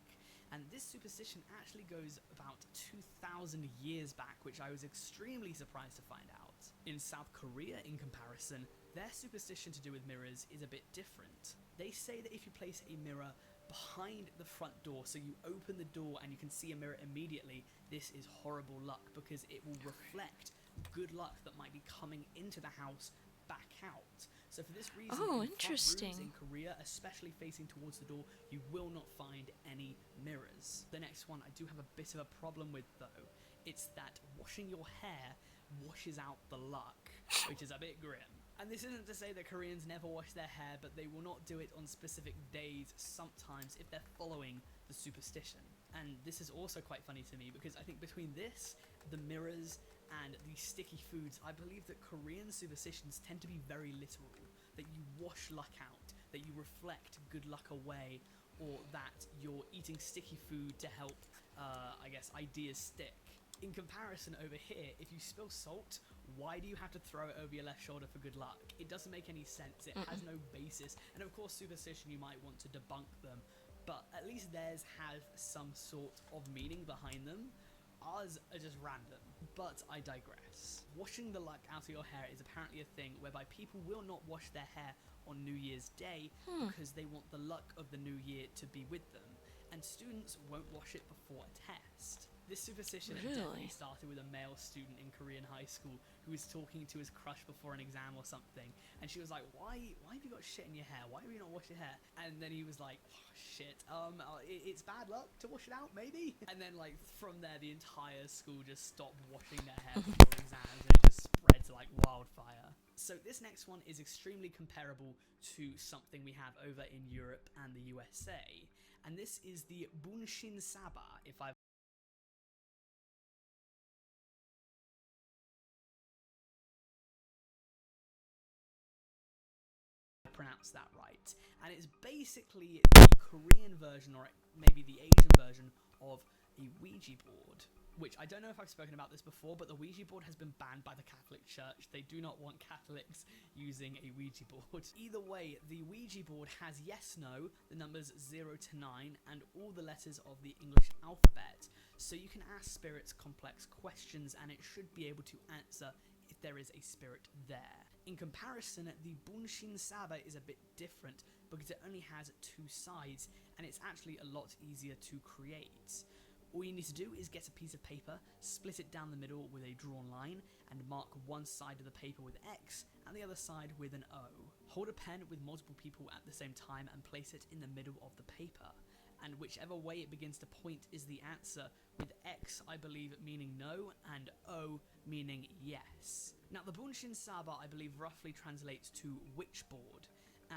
And this superstition actually goes about 2,000 years back, which I was extremely surprised to find out. In South Korea, in comparison, their superstition to do with mirrors is a bit different. They say that if you place a mirror behind the front door. So you open the door and you can see a mirror immediately. This is horrible luck because it will reflect good luck that might be coming into the house back out. So for this reason, Oh, in front rooms interesting. in Korea, especially facing towards the door, you will not find any mirrors. The next one I do have a bit of a problem with though. It's that washing your hair washes out the luck, which is a bit grim. And this isn't to say that Koreans never wash their hair, but they will not do it on specific days sometimes if they're following the superstition. And this is also quite funny to me because I think between this, the mirrors, and the sticky foods, I believe that Korean superstitions tend to be very literal. That you wash luck out, that you reflect good luck away, or that you're eating sticky food to help, ideas stick. In comparison over here, if you spill salt, why do you have to throw it over your left shoulder for good luck? It doesn't make any sense, it has no basis, and of course superstition, you might want to debunk them, but at least theirs have some sort of meaning behind them. Ours are just random, but I digress. Washing the luck out of your hair is apparently a thing whereby people will not wash their hair on New Year's Day because they want the luck of the new year to be with them, and students won't wash it before a test. This superstition definitely started with a male student in Korean high school who was talking to his crush before an exam or something, and she was like, why have you got shit in your hair? Why have you not washed your hair? And then he was like, oh, shit, it's bad luck to wash it out, maybe? And then, like, from there, the entire school just stopped washing their hair before exams, and it just spread like wildfire. So this next one is extremely comparable to something we have over in Europe and the USA, and this is the Bunshin Saba, if I've pronounce that right. And it's basically the Korean version, or maybe the Asian version, of a Ouija board. Which, I don't know if I've spoken about this before, but the Ouija board has been banned by the Catholic Church. They do not want Catholics using a Ouija board. Either way, the Ouija board has yes, no, the numbers 0 to 9, and all the letters of the English alphabet. So you can ask spirits complex questions, and it should be able to answer if there is a spirit there. In comparison, the Bunshin Saba is a bit different because it only has two sides, and it's actually a lot easier to create. All you need to do is get a piece of paper, split it down the middle with a drawn line, and mark one side of the paper with X and the other side with an O. Hold a pen with multiple people at the same time and place it in the middle of the paper. And whichever way it begins to point is the answer, with X, I believe, meaning no, and O meaning yes. Now, the Bunshin Saba, I believe, roughly translates to witchboard.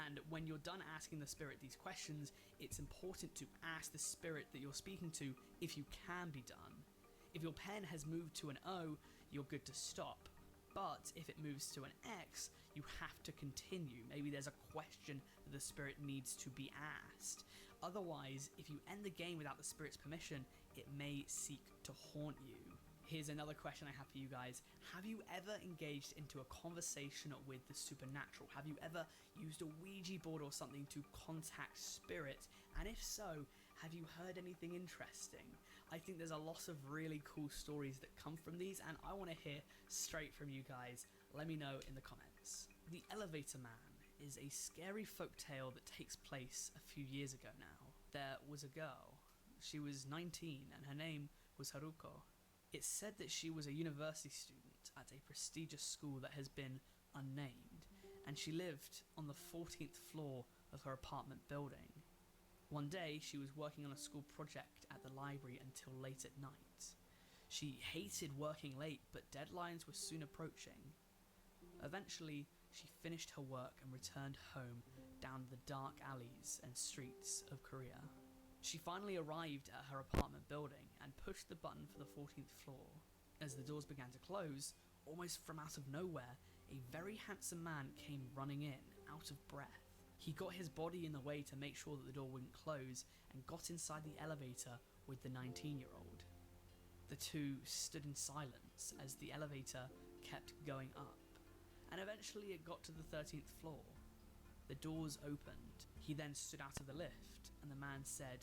And when you're done asking the spirit these questions, it's important to ask the spirit that you're speaking to if you can be done. If your pen has moved to an O, you're good to stop. But if it moves to an X, you have to continue. Maybe there's a question that the spirit needs to be asked. Otherwise, if you end the game without the spirit's permission, it may seek to haunt you. Here's another question I have for you guys. Have you ever engaged into a conversation with the supernatural? Have you ever used a Ouija board or something to contact spirit? And if so, have you heard anything interesting? I think there's a lot of really cool stories that come from these, and I want to hear straight from you guys. Let me know in the comments. The Elevator Man is a scary folktale that takes place a few years ago now. There was a girl. She was 19 and her name was Haruko. It's said that she was a university student at a prestigious school that has been unnamed, and she lived on the 14th floor of her apartment building. One day, she was working on a school project at the library until late at night. She hated working late, but deadlines were soon approaching. Eventually, she finished her work and returned home down the dark alleys and streets of Korea. She finally arrived at her apartment building and pushed the button for the 14th floor. As the doors began to close, almost from out of nowhere, a very handsome man came running in, out of breath. He got his body in the way to make sure that the door wouldn't close and got inside the elevator with the 19-year-old. The two stood in silence as the elevator kept going up, and eventually it got to the 13th floor. The doors opened. He then stood out of the lift, and the man said,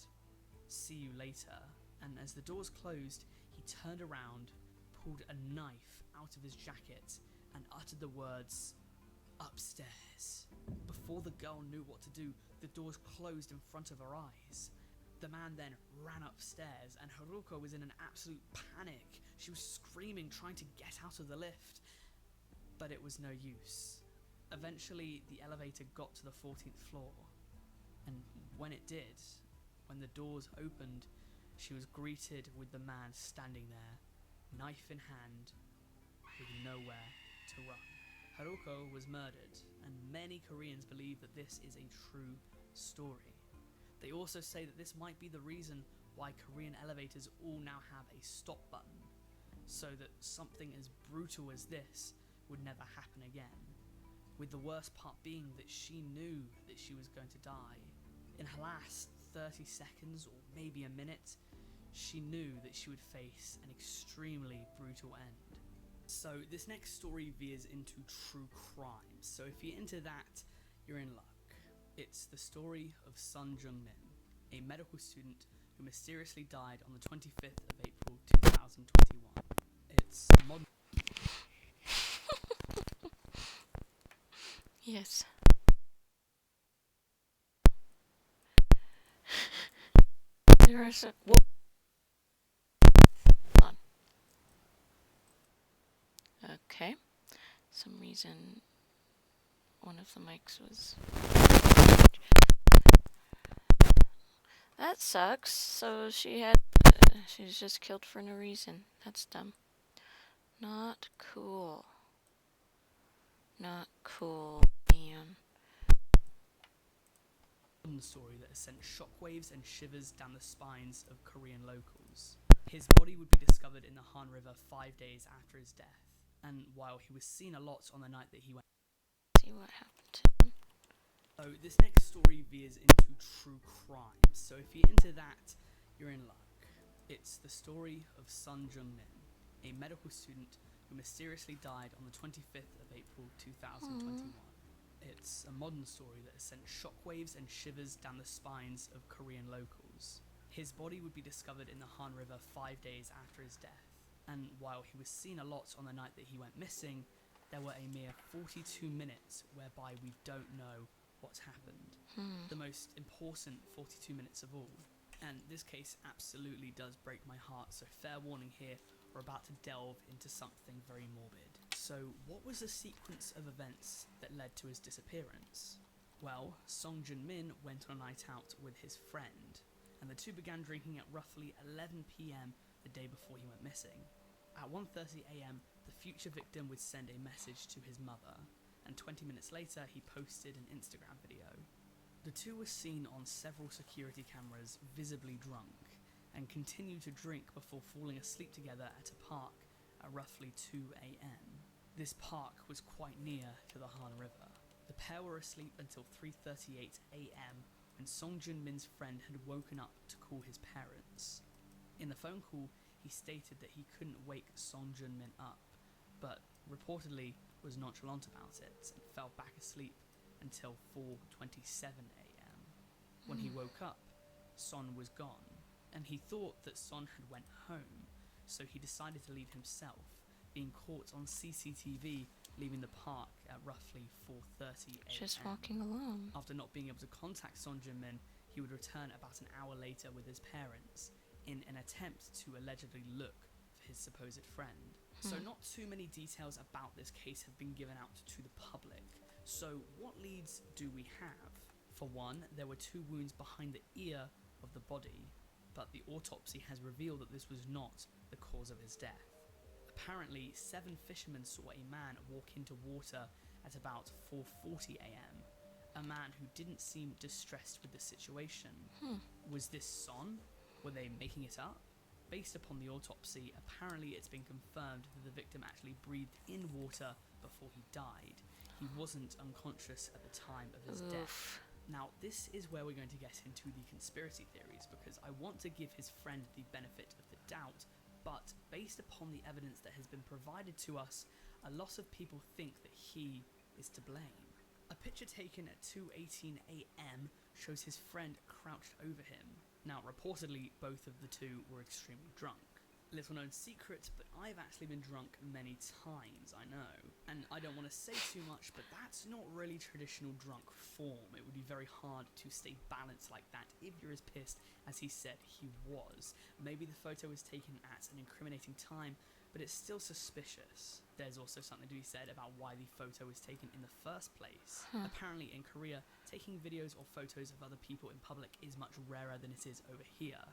"See you later." And as the doors closed, he turned around, pulled a knife out of his jacket, and uttered the words, "Upstairs." Before the girl knew what to do, the doors closed in front of her eyes. The man then ran upstairs, and Haruko was in an absolute panic. She was screaming, trying to get out of the lift, but it was no use. Eventually, the elevator got to the 14th floor, and when it did, when the doors opened, she was greeted with the man standing there, knife in hand, with nowhere to run. Haruko was murdered, and many Koreans believe that this is a true story. They also say that this might be the reason why Korean elevators all now have a stop button, so that something as brutal as this would never happen again. With the worst part being that she knew that she was going to die. In her last 30 seconds, or maybe a minute, she knew that she would face an extremely brutal end. So this next story veers into true crime, so if you're into that, you're in luck. It's the story of Sun Jung-min, a medical student who mysteriously died on the 25th of April 2021. It's a modern... Yes. There are some. Whoa. Hold on. Okay. Some reason one of the mics was. That sucks. So she had. She was just killed for no reason. That's dumb. Not cool. Not cool, man. story that has sent shockwaves and shivers down the spines of Korean locals. His body would be discovered in the Han River 5 days after his death, and while he was seen a lot on the night that he went... See what happened to him. So this next story veers into true crime, so if you're into that, you're in luck. It's the story of Sun Jung-min, a medical student who mysteriously died on the 25th of April 2021. It's a modern story that has sent shockwaves and shivers down the spines of Korean locals. His body would be discovered in the Han River 5 days after his death, and while he was seen a lot on the night that he went missing, there were a mere 42 minutes whereby we don't know what's happened. The most important 42 minutes of all. And this case absolutely does break my heart, so fair warning here, we're about to delve into something very morbid. So what was the sequence of events that led to his disappearance? Well, Song Jun-min went on a night out with his friend, and the two began drinking at roughly 11 PM the day before he went missing. At 1:30 AM, the future victim would send a message to his mother, and 20 minutes later he posted an Instagram video. The two were seen on several security cameras visibly drunk, and continued to drink before falling asleep together at a park at roughly 2 AM. This park was quite near to the Han River. The pair were asleep until 3:38 AM when Song Jun-min's friend had woken up to call his parents. In the phone call, he stated that he couldn't wake Song Jun-min up, but reportedly was nonchalant about it and fell back asleep until 4:27 AM. When he woke up, Son was gone, and he thought that Son had went home, so he decided to leave himself, being caught on CCTV leaving the park at roughly 4:30 AM. Just walking alone. After not being able to contact Son Jun-min, he would return about an hour later with his parents in an attempt to allegedly look for his supposed friend. So not too many details about this case have been given out to the public. So what leads do we have? For one, there were 2 wounds behind the ear of the body, but the autopsy has revealed that this was not the cause of his death. Apparently, 7 fishermen saw a man walk into water at about 4:40 AM, a man who didn't seem distressed with the situation. Was this Son? Were they making it up? Based upon the autopsy, apparently it's been confirmed that the victim actually breathed in water before he died. He wasn't unconscious at the time of his death. Now, this is where we're going to get into the conspiracy theories, because I want to give his friend the benefit of the doubt, but based upon the evidence that has been provided to us, a lot of people think that he is to blame. A picture taken at 2:18 AM shows his friend crouched over him. Now, reportedly, both of the two were extremely drunk. Little known secret, but I've actually been drunk many times, I know. And I don't want to say too much, but that's not really traditional drunk form. It would be very hard to stay balanced like that if you're as pissed as he said he was. Maybe the photo was taken at an incriminating time, but it's still suspicious. There's also something to be said about why the photo was taken in the first place. Apparently in Korea, taking videos or photos of other people in public is much rarer than it is over here.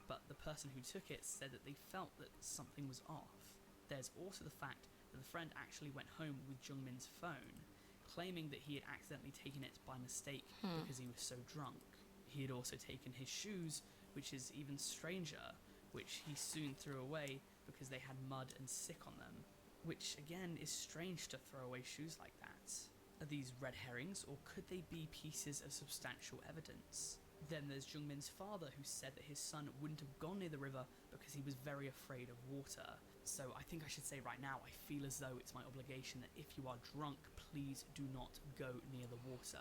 But the person who took it said that they felt that something was off. There's also the fact that the friend actually went home with Jungmin's phone, claiming that he had accidentally taken it by mistake because he was so drunk. He had also taken his shoes, which is even stranger, which he soon threw away because they had mud and sick on them. Which again is strange to throw away shoes like that. Are these red herrings, or could they be pieces of substantial evidence? Then there's Jungmin's father, who said that his son wouldn't have gone near the river because he was very afraid of water. So I think I should say right now, I feel as though it's my obligation that if you are drunk, please do not go near the water.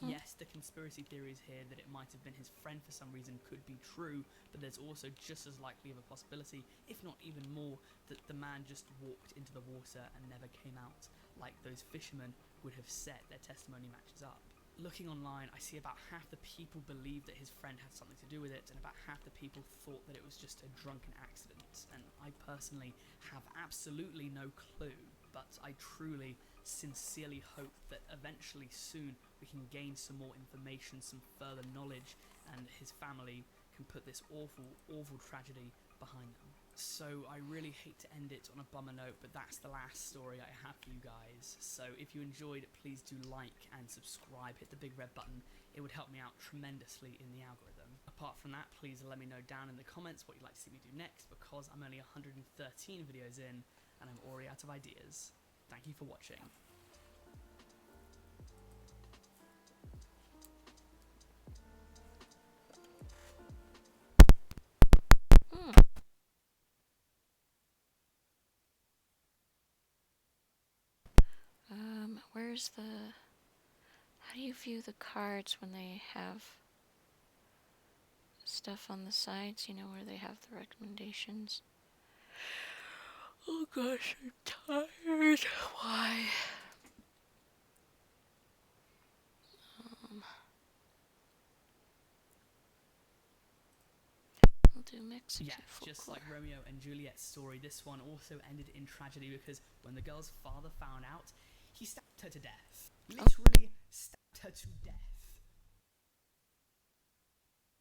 Yes, the conspiracy theories here that it might have been his friend for some reason could be true, but there's also just as likely of a possibility, if not even more, that the man just walked into the water and never came out, like those fishermen would have said. Their testimony matches up. Looking online, I see about half the people believe that his friend had something to do with it, and about half the people thought that it was just a drunken accident. And I personally have absolutely no clue, but I truly, sincerely hope that eventually soon we can gain some more information, some further knowledge, and his family can put this awful, awful tragedy behind them. So I really hate to end it on a bummer note, but that's the last story I have for you guys. So if you enjoyed, please do like and subscribe, hit the big red button. It would help me out tremendously in the algorithm. Apart from that, please let me know down in the comments what you'd like to see me do next, because I'm only 113 videos in and I'm already out of ideas. Thank you for watching. Where's the... How do you view the cards when they have stuff on the sides, you know, where they have the recommendations? Oh gosh, I'm tired. Why? I'll do Mexican folklore. Just like Romeo and Juliet's story, this one also ended in tragedy because when the girl's father found out, he stabbed her to death. Literally stabbed her to death.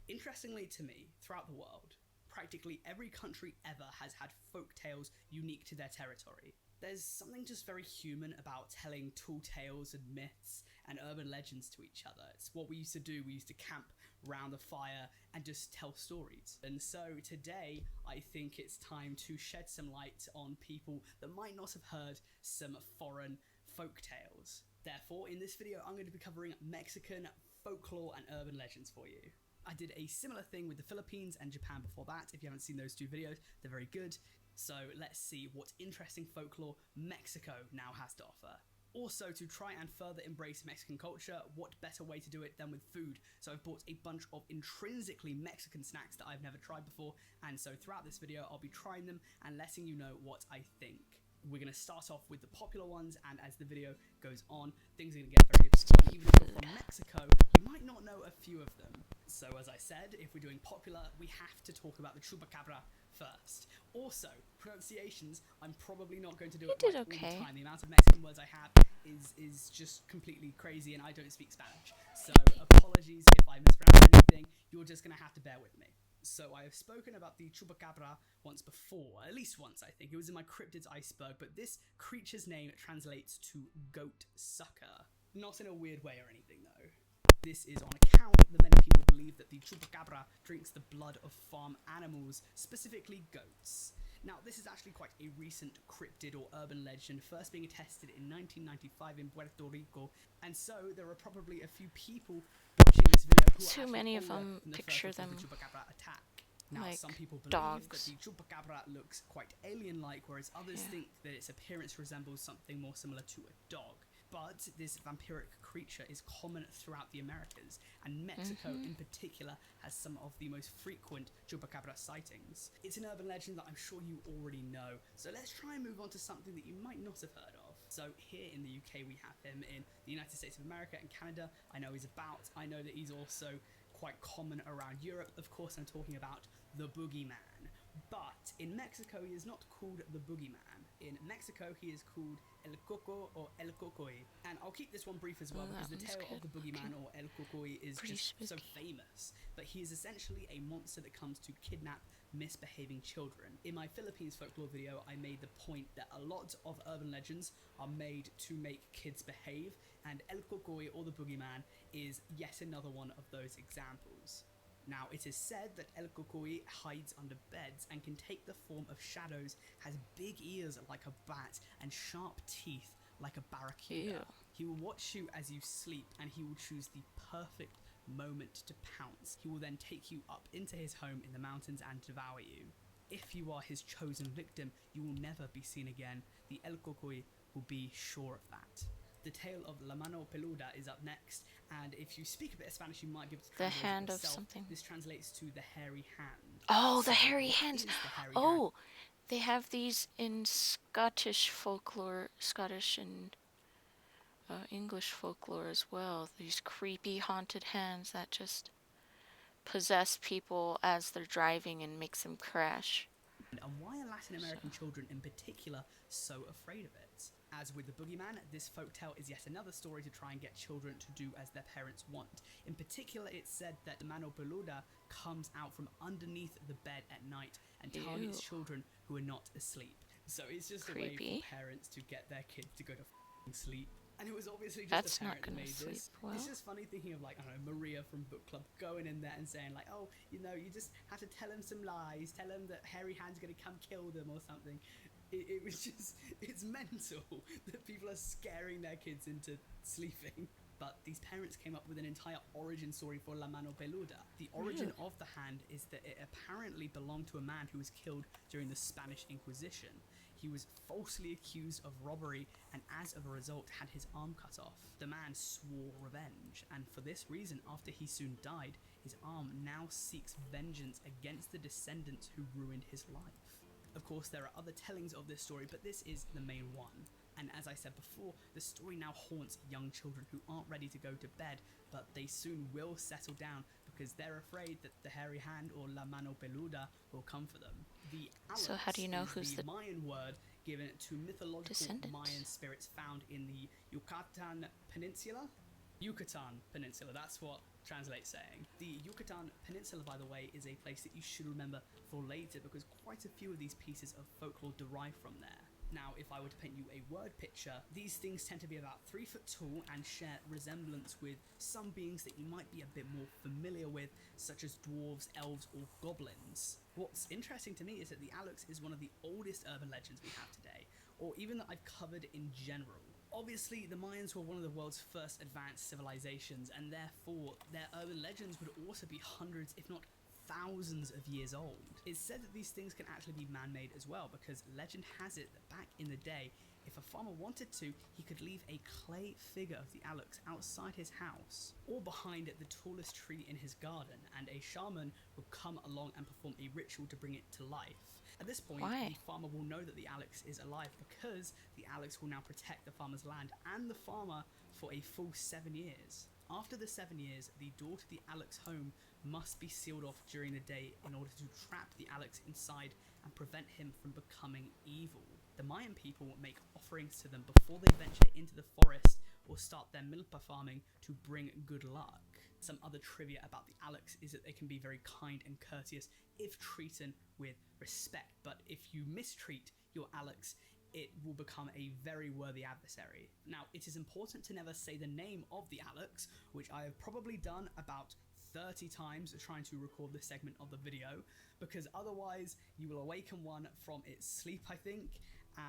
Interestingly to me, throughout the world, practically every country ever has had folk tales unique to their territory. There's something just very human about telling tall tales and myths and urban legends to each other. It's what we used to do. We used to camp round the fire and just tell stories. And so today, I think it's time to shed some light on people that might not have heard some foreign folk tales. Therefore, in this video, I'm going to be covering Mexican folklore and urban legends for you. I did a similar thing with the Philippines and Japan before that. If you haven't seen those two videos, they're very good. So let's see what interesting folklore Mexico now has to offer. Also, to try and further embrace Mexican culture, what better way to do it than with food? So I've bought a bunch of intrinsically Mexican snacks that I've never tried before, and so throughout this video I'll be trying them and letting you know what I think. We're going to start off with the popular ones, and as the video goes on, things are going to get very obscure. Even if you're from Mexico, you might not know a few of them. So as I said, if we're doing popular, we have to talk about the chupacabra first. Also, pronunciations, I'm probably not going to do it right all the time. The amount of Mexican words I have is just completely crazy, and I don't speak Spanish. So apologies if I mispronounce anything, you're just going to have to bear with me. So I have spoken about the chupacabra once before, at least once I think. It was in my cryptids iceberg, but this creature's name translates to goat sucker. Not in a weird way or anything though. This is on account that many people believe that the chupacabra drinks the blood of farm animals, specifically goats. Now, this is actually quite a recent cryptid or urban legend, first being attested in 1995 in Puerto Rico, and so there are probably a few people watching this video who too are many of them picture them the chupacabra attack. Now, like some people believe dogs. that the chupacabra looks quite alien-like, whereas others think that its appearance resembles something more similar to a dog. But this vampiric creature is common throughout the Americas, and Mexico in particular has some of the most frequent chupacabra sightings. It's an urban legend that I'm sure you already know, so let's try and move on to something that you might not have heard of. So here in the UK we have him, in the United States of America and Canada I know he's about. I know that he's also quite common around Europe. Of course I'm talking about the boogeyman. But in Mexico he is not called the boogeyman. In Mexico he is called El Coco or El Cocoy. And I'll keep this one brief as well because the tale of the boogeyman or El Cocoy is Pretty just spooky. so famous. But he is essentially a monster that comes to kidnap misbehaving children. In my Philippines folklore video I made the point that a lot of urban legends are made to make kids behave, and El Cocoy or the boogeyman is yet another one of those examples. Now, it is said that El Cocoy hides under beds and can take the form of shadows, has big ears like a bat, and sharp teeth like a barracuda. Ew. He will watch you as you sleep, and he will choose the perfect moment to pounce. He will then take you up into his home in the mountains and devour you. If you are his chosen victim, you will never be seen again. The El Cocoy will be sure of that. The tale of La Mano Peluda is up next, and if you speak a bit of Spanish, you might be able to The translate hand it of yourself. something. This translates to the hairy hand. Oh, So, the hairy what hands. is the hairy hand? Oh, they have these in Scottish folklore, Scottish and English folklore as well. These creepy haunted hands that just possess people as they're driving and makes them crash. And why are Latin American children in particular so afraid of it? As with the boogeyman, this folktale is yet another story to try and get children to do as their parents want. In particular, it's said that the Mano Peluda comes out from underneath the bed at night and targets children who are not asleep. So it's just a way Creepy. for parents to get their kids to go to sleep. And it was obviously just That's a not parent that gonna made sleep this. well. It's just funny thinking of, like, I don't know, Maria from book club going in there and saying, like, oh, you know, you just have to tell him some lies, tell him that hairy hand's gonna come kill them or something. It was just, it's mental that people are scaring their kids into sleeping. But these parents came up with an entire origin story for La Mano Peluda. The origin of the hand is that it apparently belonged to a man who was killed during the Spanish Inquisition. He was falsely accused of robbery and as a result had his arm cut off. The man swore revenge, and for this reason, after he soon died, his arm now seeks vengeance against the descendants who ruined his life. Of course, there are other tellings of this story, but this is the main one. And as I said before, the story now haunts young children who aren't ready to go to bed, but they soon will settle down because they're afraid that the hairy hand or La Mano Peluda will come for them. The So how do you know is who's the Mayan word given to mythological descendant? Mayan spirits found in the Yucatan Peninsula? Yucatan Peninsula, that's what translates saying. The Yucatan Peninsula, by the way, is a place that you should remember for later because quite a few of these pieces of folklore derive from there. Now, if I were to paint you a word picture, these things tend to be about 3 foot tall and share resemblance with some beings that you might be a bit more familiar with, such as dwarves, elves, or goblins. What's interesting to me is that the Alex is one of the oldest urban legends we have today, or even that I've covered in general. Obviously, the Mayans were one of the world's first advanced civilizations, and therefore their urban legends would also be hundreds, if not thousands of years old. It's said that these things can actually be man-made as well, because legend has it that back in the day, if a farmer wanted to, he could leave a clay figure of the Alex outside his house, or behind the tallest tree in his garden, and a shaman would come along and perform a ritual to bring it to life. At this point, the farmer will know that the Alex is alive because the Alex will now protect the farmer's land and the farmer for a full 7 years. After the 7 years, the door to the Alex home must be sealed off during the day in order to trap the Alex inside and prevent him from becoming evil. The Mayan people make offerings to them before they venture into the forest or start their milpa farming to bring good luck. Some other trivia about the Alex is that they can be very kind and courteous if treated with respect, but if you mistreat your Alex, it will become a very worthy adversary. Now, it is important to never say the name of the Alex, which I have probably done about 30 times trying to record this segment of the video, because otherwise you will awaken one from its sleep, I think,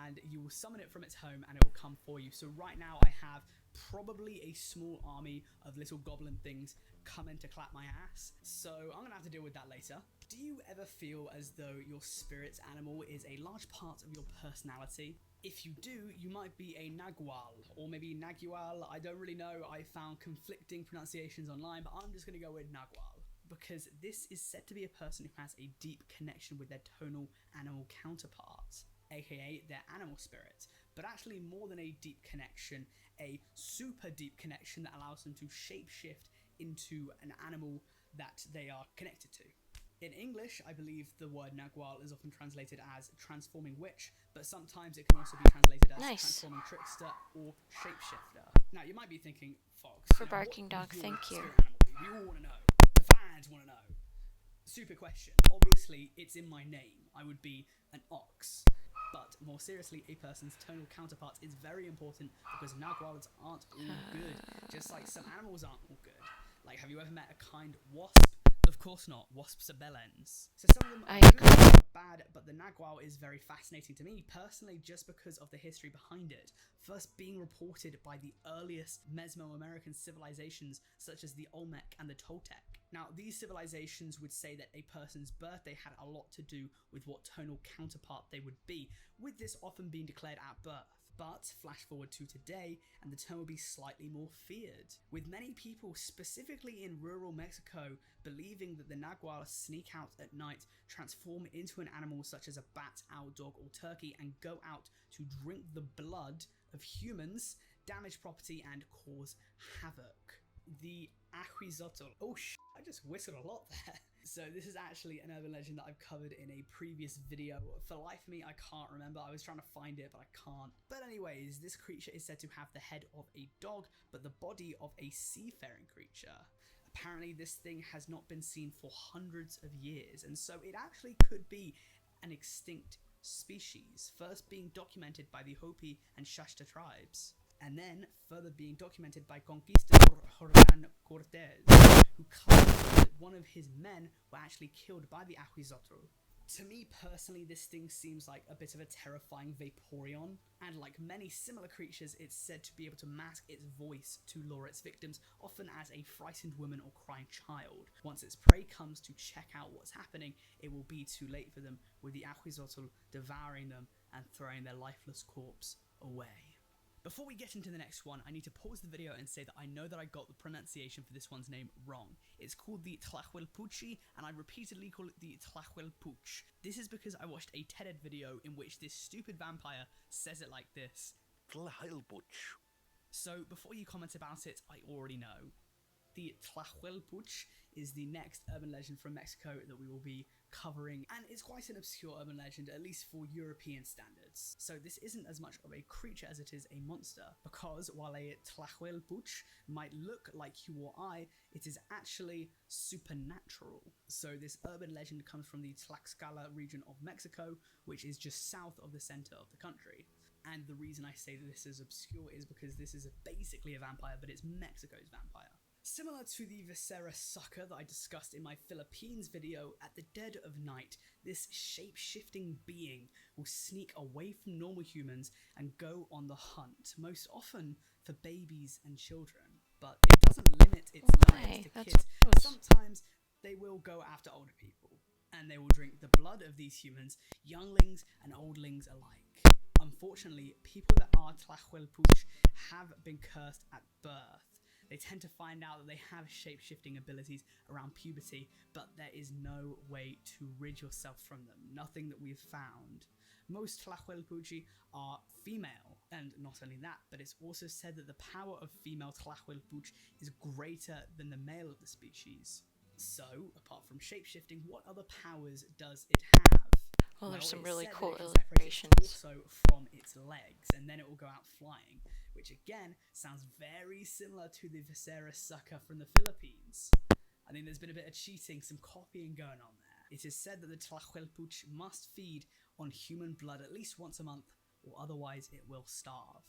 and you will summon it from its home and it will come for you. So right now I have probably a small army of little goblin things coming to clap my ass, so I'm gonna have to deal with that later. Do you ever feel as though your spirit's animal is a large part of your personality? If you do, you might be a Nagual, or maybe Nagual, I don't really know, I found conflicting pronunciations online, but I'm just going to go with Nagual, because this is said to be a person who has a deep connection with their tonal animal counterparts, aka their animal spirit, but actually more than a deep connection, a super deep connection that allows them to shapeshift into an animal that they are connected to. In English, I believe the word Nagual is often translated as transforming witch, but sometimes it can also be translated as Nice. transforming trickster or shapeshifter. Now, you might be thinking, Fox, For what barking would dog, your thank you. spirit animal be? We all want to know. The fans want to know. Super question. Obviously, it's in my name. I would be an ox. But more seriously, a person's tonal counterpart is very important because Naguals aren't all good, just like some animals aren't all good. Like, have you ever met a kind wasp? Of course not. Wasps are bellends. So some of them are I good, agree. some are bad, but the Nagual is very fascinating to me, personally, just because of the history behind it. First being reported by the earliest Mesoamerican civilizations, such as the Olmec and the Toltec. Now, these civilizations would say that a person's birthday had a lot to do with what tonal counterpart they would be, with this often being declared at birth. But flash forward to today, and the term will be slightly more feared, with many people, specifically in rural Mexico, believing that the Nagual sneak out at night, transform into an animal such as a bat, owl, dog, or turkey, and go out to drink the blood of humans, damage property, and cause havoc. The Ahuizotl. Oh I just whistled a lot there. So this is actually an urban legend that I've covered in a previous video. For the life of me, I can't remember. I was trying to find it, but I can't. But anyways, this creature is said to have the head of a dog, but the body of a seafaring creature. Apparently, this thing has not been seen for hundreds of years, and so it actually could be an extinct species, first being documented by the Hopi and Shasta tribes, and then further being documented by Conquistador Hernan Cortez, who claimed that one of his men were actually killed by the Ahuizotl. To me personally, this thing seems like a bit of a terrifying Vaporeon, and like many similar creatures, it's said to be able to mask its voice to lure its victims, often as a frightened woman or crying child. Once its prey comes to check out what's happening, it will be too late for them, with the Ahuizotl devouring them and throwing their lifeless corpse away. Before we get into the next one, I need to pause the video and say that I know that I got the pronunciation for this one's name wrong. It's called the Tlahuelpuchi, and I repeatedly call it the Tlahuelpuch. This is because I watched a TED video in which this stupid vampire says it like this. Tlahuelpuch. So before you comment about it, I already know. The Tlahuelpuch is the next urban legend from Mexico that we will be covering, and it's quite an obscure urban legend, at least for European standards. So this isn't as much of a creature as it is a monster, because while a Tlahuelpuch might look like you or I, it is actually supernatural. So this urban legend comes from the Tlaxcala region of Mexico, which is just south of the center of the country. And the reason I say that this is obscure is because this is basically a vampire, but it's Mexico's vampire. Similar to the Viscera sucker that I discussed in my Philippines video, at the dead of night, this shape-shifting being will sneak away from normal humans and go on the hunt, most often for babies and children. But it doesn't limit its diet to That's kids. gross. Sometimes they will go after older people, and they will drink the blood of these humans, younglings and oldlings alike. Unfortunately, people that are Tlahuelpuch have been cursed at birth. They tend to find out that they have shape-shifting abilities around puberty, but there is no way to rid yourself from them, nothing that we've found. Most Tlahuelpuchi are female, and not only that, but it's also said that the power of female Tlahuelpuch is greater than the male of the species. So, apart from shape-shifting, what other powers does it have? Well, there's some it's really said that cool it can separate illustrations. its torso from its legs, and then it will go out flying, which again sounds very similar to the Viscera sucker from the Philippines. I think there's been a bit of cheating, some copying going on there. It is said that the Tlahuelpuch must feed on human blood at least once a month, or otherwise it will starve.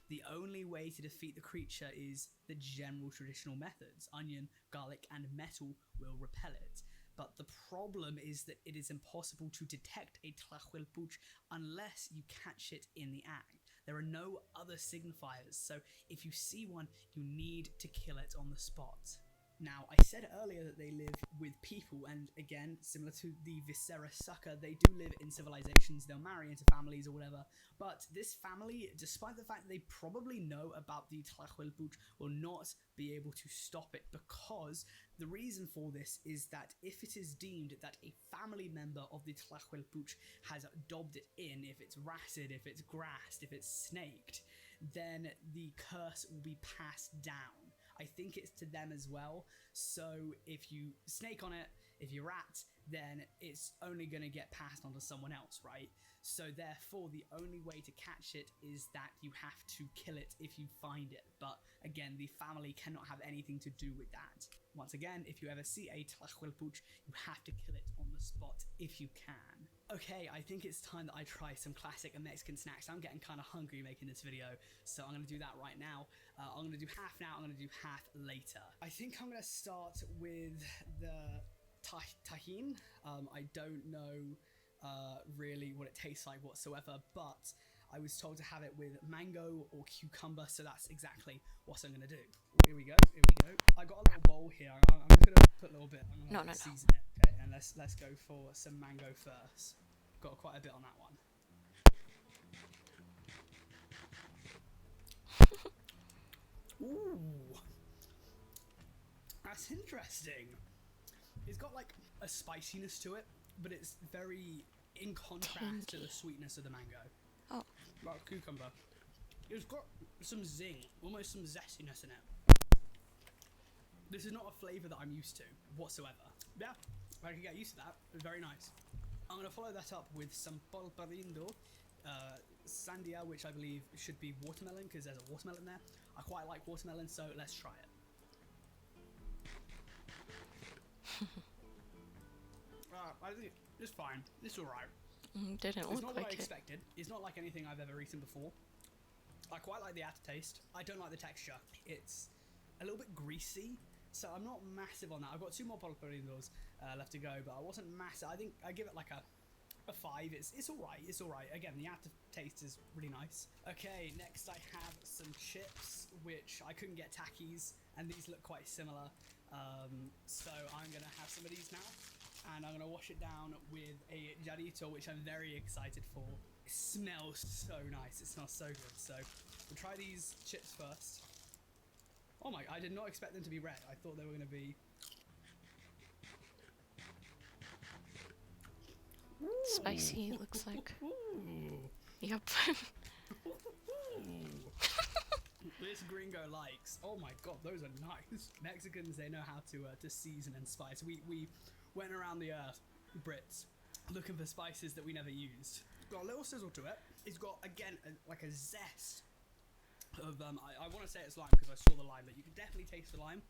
The only way to defeat the creature is the general traditional methods. Onion, garlic, and metal will repel it. But the problem is that it is impossible to detect a Tlahuelpuch unless you catch it in the act. There are no other signifiers, so if you see one, you need to kill it on the spot. Now, I said earlier that they live with people, and again, similar to the Viscera sucker, they do live in civilizations. They'll marry into families or whatever. But this family, despite the fact that they probably know about the Tlahuelpuch, will not be able to stop it, because the reason for this is that if it is deemed that a family member of the Tlahuelpuch has dobbed it in, if it's ratted, if it's grassed, if it's snaked, then the curse will be passed down. I think it's to them as well. So if you snake on it, if you rat, then it's only going to get passed on to someone else, right? So therefore, the only way to catch it is that you have to kill it if you find it. But again, the family cannot have anything to do with that. Once again, if you ever see a Tlahuelpuch, you have to kill it on the spot if you can. Okay, I think it's time that I try some classic Mexican snacks. I'm getting kind of hungry making this video, so I'm going to do that right now. I'm going to do half now, I'm going to do half later. I think I'm going to start with the tajin. I don't know really what it tastes like whatsoever, but I was told to have it with mango or cucumber, so that's exactly what I'm going to do. Here we go, here we go. I got a little bowl here. I'm just going to put a little bit, I'm going to season it. Okay, and let's go for some mango first. Got quite a bit on that one. Ooh, that's interesting. It's got like a spiciness to it, but it's very in contrast to the sweetness of the mango. Oh. Like cucumber. It's got some zing, almost some zestiness in it. This is not a flavour that I'm used to whatsoever. Yeah, I can get used to that. It's very nice. I'm going to follow that up with some polparindo, sandia, which I believe should be watermelon, because there's a watermelon there. I quite like watermelon, so let's try it. I think it's fine. It's alright. Didn't look It's not what I like it. expected. It's not like anything I've ever eaten before. I quite like the aftertaste. I don't like the texture. It's a little bit greasy, so I'm not massive on that. I've got 2 more polparindos left to go, but I wasn't massive. I think I give it like a 5. It's alright. It's alright. Again, the aftertaste is really nice. Okay, next I have some chips, which I couldn't get Takis, and these look quite similar. So I'm going to have some of these now, and I'm going to wash it down with a jarrito, which I'm very excited for. It smells so nice. It smells so good. So we'll try these chips first. Oh my, I did not expect them to be red. I thought they were going to be... Spicy, it looks like. Yep. This gringo likes. Oh my god, those are nice. Mexicans, they know how to season and spice. We went around the earth, Brits, looking for spices that we never used. It's got a little sizzle to it. It's got, again, like a zest of, I want to say it's lime because I saw the lime, but you can definitely taste the lime.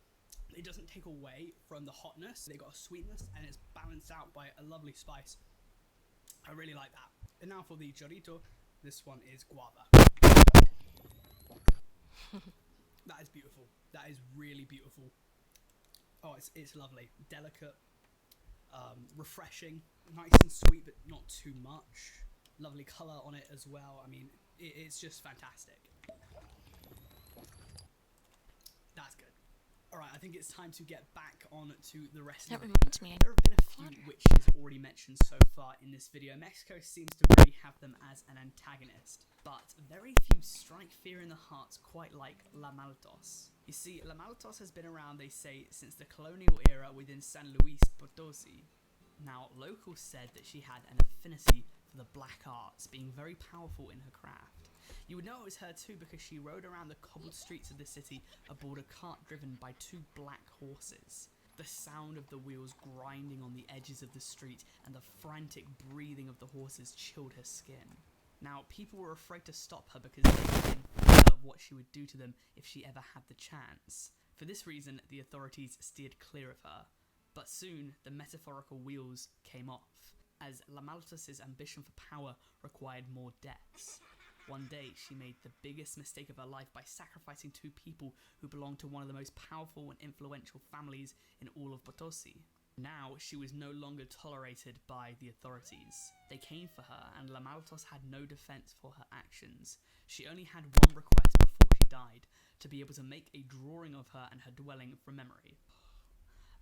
It doesn't take away from the hotness. They got a sweetness, and it's balanced out by a lovely spice. I really like that. And now for the chorito, this one is guava. That is beautiful. That is really beautiful. Oh, it's lovely. Delicate, refreshing, nice and sweet, but not too much. Lovely colour on it as well. I mean, it's just fantastic. That's good. Alright, I think it's time to get back on to the rest of the video. Reminds me, There have been a few witches already mentioned so far in this video. Mexico seems to really have them as an antagonist, but very few strike fear in the hearts quite like La Maltos. You see, La Maltos has been around, they say, since the colonial era within San Luis Potosi. Now, locals said that she had an affinity for the black arts, being very powerful in her craft. You would know it was her too because she rode around the cobbled streets of the city aboard a cart driven by 2 black horses. The sound of the wheels grinding on the edges of the street and the frantic breathing of the horses chilled her skin. Now, people were afraid to stop her because they were in fear of what she would do to them if she ever had the chance. For this reason, the authorities steered clear of her. But soon, the metaphorical wheels came off, as La Maltos' ambition for power required more deaths. One day, she made the biggest mistake of her life by sacrificing 2 people who belonged to one of the most powerful and influential families in all of Potosi. Now, she was no longer tolerated by the authorities. They came for her, and La Maltos had no defense for her actions. She only had one request before she died, to be able to make a drawing of her and her dwelling from memory.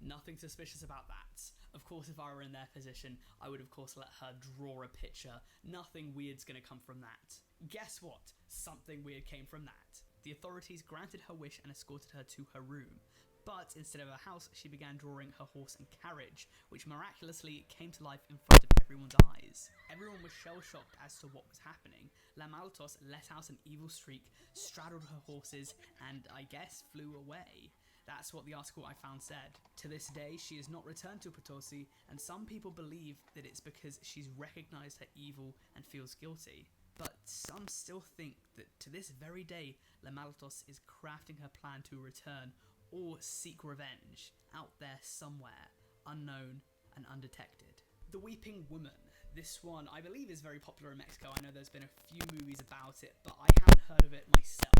Nothing suspicious about that. Of course, if I were in their position, I would of course let her draw a picture. Nothing weird's gonna come from that. Guess what? Something weird came from that. The authorities granted her wish and escorted her to her room. But instead of a house, she began drawing her horse and carriage, which miraculously came to life in front of everyone's eyes. Everyone was shell-shocked as to what was happening. La Maltos let out an evil streak, straddled her horses, and I guess flew away. That's what the article I found said. To this day, she has not returned to Potosi, and some people believe that it's because she's recognized her evil and feels guilty. But some still think that to this very day, La Maltos is crafting her plan to return or seek revenge out there somewhere, unknown and undetected. The Weeping Woman. This one, I believe, is very popular in Mexico. I know there's been a few movies about it, but I haven't heard of it myself.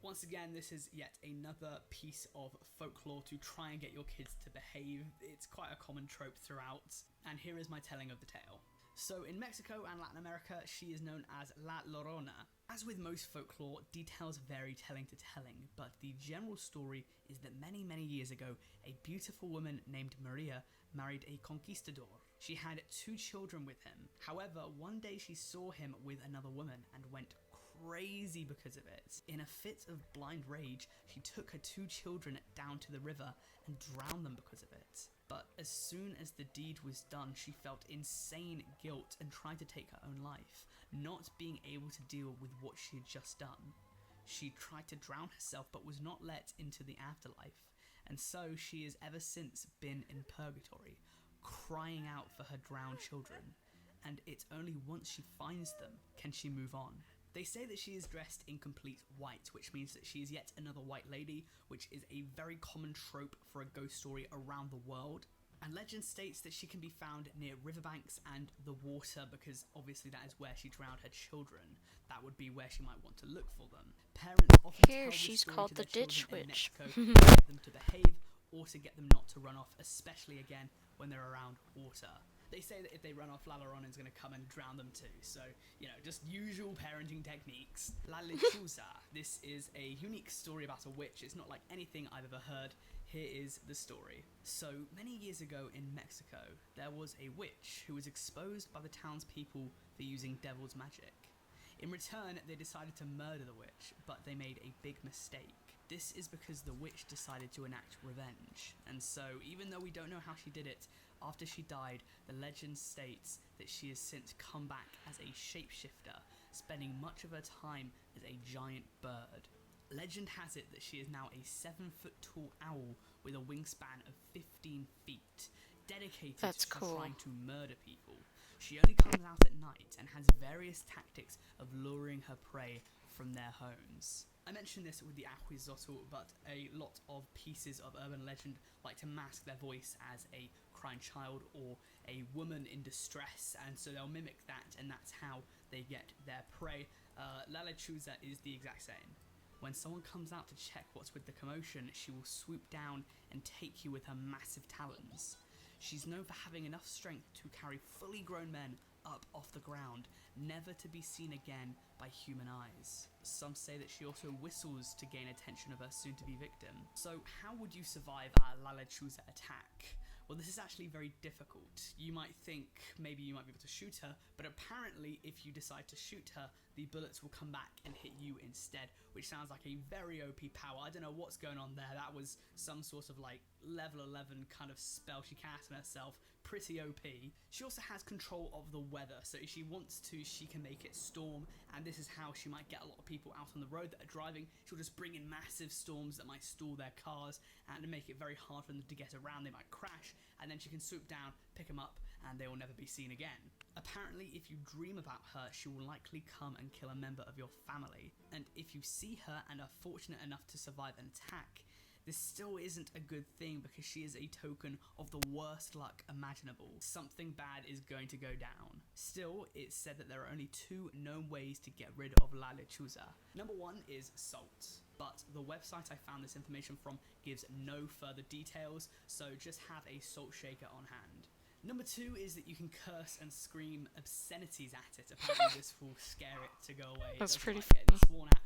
Once again, this is yet another piece of folklore to try and get your kids to behave. It's quite a common trope throughout, and here is my telling of the tale. So in Mexico and Latin America, she is known as La Llorona. As with most folklore, details vary telling to telling, but the general story is that many years ago, a beautiful woman named Maria married a conquistador. She had 2 children with him. However, one day she saw him with another woman and went crazy because of it. In a fit of blind rage, she took her 2 children down to the river and drowned them because of it. But as soon as the deed was done, she felt insane guilt and tried to take her own life, not being able to deal with what she had just done. She tried to drown herself but was not let into the afterlife, and so she has ever since been in purgatory, crying out for her drowned children, and it's only once she finds them can she move on. They say that she is dressed in complete white, which means that she is yet another white lady, which is a very common trope for a ghost story around the world. And legend states that she can be found near riverbanks and the water, because obviously that is where she drowned her children. That would be where she might want to look for them. Parents often Here, tell this she's story called to the their Ditch children in Witch. Mexico to get them to behave or to get them not to run off, especially again when they're around water. They say that if they run off, La Llorona is going to come and drown them too. So, just usual parenting techniques. La Lechuza. This is a unique story about a witch. It's not like anything I've ever heard. Here is the story. So, many years ago in Mexico, there was a witch who was exposed by the townspeople for using devil's magic. In return, they decided to murder the witch, but they made a big mistake. This is because the witch decided to enact revenge, and so even though we don't know how she did it, after she died, the legend states that she has since come back as a shapeshifter, spending much of her time as a giant bird. Legend has it that she is now a 7-foot tall owl with a wingspan of 15 feet, dedicated That's to cool. trying to murder people. She only comes out at night and has various tactics of luring her prey from their homes. I mentioned this with the Ahuizotl, but a lot of pieces of urban legend like to mask their voice as a crying child or a woman in distress, and so they'll mimic that, and that's how they get their prey. La Lechuza is the exact same. When someone comes out to check what's with the commotion, she will swoop down and take you with her massive talons. She's known for having enough strength to carry fully grown men up off the ground, never to be seen again by human eyes. Some say that she also whistles to gain attention of her soon-to-be victim. So how would you survive a La Lechuza attack? Well, this is actually very difficult. You might think maybe you might be able to shoot her, but apparently if you decide to shoot her, the bullets will come back and hit you instead, which sounds like a very OP power. I don't know what's going on there. That was some sort of like level 11 kind of spell she cast on herself. Pretty OP. She also has control of the weather, so if she wants to, she can make it storm, and this is how she might get a lot of people out on the road that are driving. She'll just bring in massive storms that might stall their cars and make it very hard for them to get around. They might crash, and then she can swoop down, pick them up, and they will never be seen again. Apparently, if you dream about her, she will likely come and kill a member of your family, and if you see her and are fortunate enough to survive an attack, this still isn't a good thing because she is a token of the worst luck imaginable. Something bad is going to go down. Still, it's said that there are only 2 known ways to get rid of La Lechuza. Number 1 is salt, but the website I found this information from gives no further details, so just have a salt shaker on hand. Number 2 is that you can curse and scream obscenities at it. Apparently this will scare it to go away. That's It doesn't pretty like getting sworn at.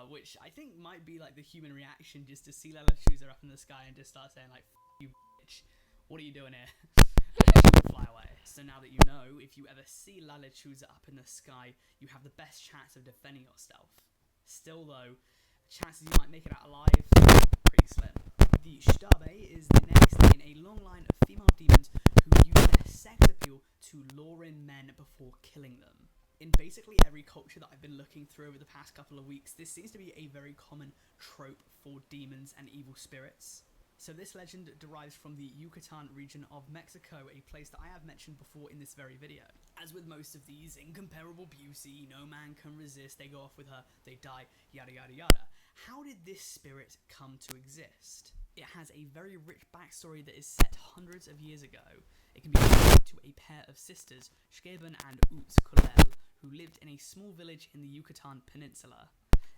Which I think might be like the human reaction just to see La Lechuza up in the sky and just start saying like, "F you," witch. What are you doing here? And then she will fly away. So now that you know, if you ever see La Lechuza up in the sky, you have the best chance of defending yourself. Still though, chances you might make it out alive, pretty slim. The Shtabe is the next in a long line of female demons who use their sex appeal to lure in men before killing them. In basically every culture that I've been looking through over the past couple of weeks, this seems to be a very common trope for demons and evil spirits. So this legend derives from the Yucatan region of Mexico, a place that I have mentioned before in this very video. As with most of these, incomparable beauty, no man can resist, they go off with her, they die, yada yada yada. How did this spirit come to exist? It has a very rich backstory that is set hundreds of years ago. It can be traced to a pair of sisters, Shkeben and Utz Kulel, who lived in a small village in the Yucatan Peninsula.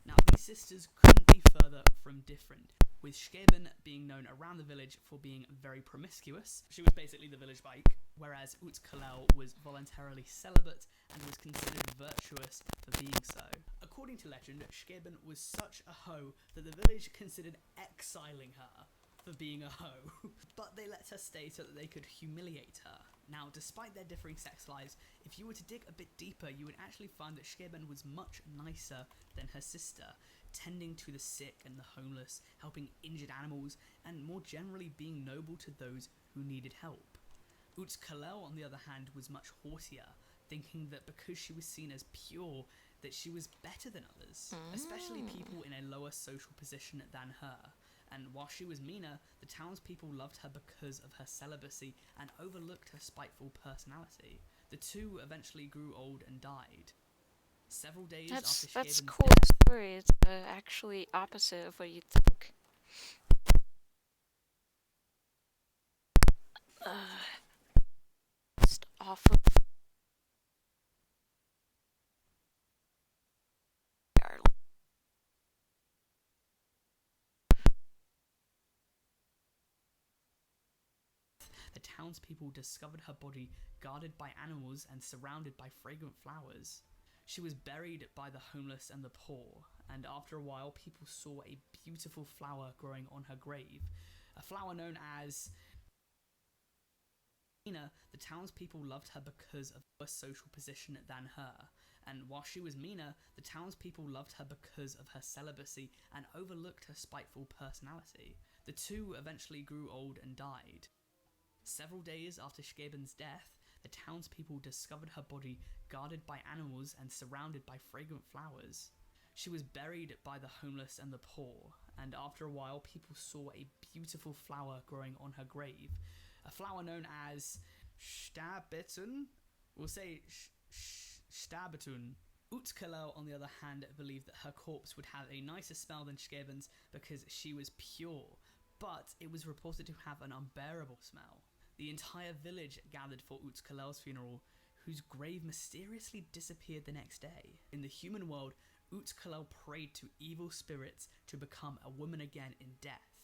Now, these sisters couldn't be further from different, with Shkeben being known around the village for being very promiscuous. She was basically the village bike, whereas Utz Kulel was voluntarily celibate and was considered virtuous for being so. According to legend, Shkeben was such a hoe that the village considered exiling her for being a hoe, but they let her stay so that they could humiliate her. Now, despite their differing sex lives, if you were to dig a bit deeper, you would actually find that Shkeben was much nicer than her sister, tending to the sick and the homeless, helping injured animals, and more generally being noble to those who needed help. Utz Kulel, on the other hand, was much haughtier, thinking that because she was seen as pure, that she was better than others, especially people in a lower social position than her. And while she was meaner, the townspeople loved her because of her celibacy and overlooked her spiteful personality. The two eventually grew old and died. Several days after That's Shkeben's cool death, story. It's actually opposite of what you'd think. Just awful. the townspeople discovered her body guarded by animals and surrounded by fragrant flowers. She was buried by the homeless and the poor, and after a while people saw a beautiful flower growing on her grave, a flower known as Nina. The townspeople loved her because of her social position than her, and while she was meaner, the townspeople loved her because of her celibacy and overlooked her spiteful personality. The two eventually grew old and died. Several days after Shkeben's death, the townspeople discovered her body guarded by animals and surrounded by fragrant flowers. She was buried by the homeless and the poor, and after a while people saw a beautiful flower growing on her grave, a flower known as Stabetun. We'll say Stabetun. Utz Kulel, on the other hand, believed that her corpse would have a nicer smell than Shkeben's because she was pure, but it was reported to have an unbearable smell. The entire village gathered for Utz Kulel's funeral, whose grave mysteriously disappeared the next day. In the human world, Utz Kulel prayed to evil spirits to become a woman again in death,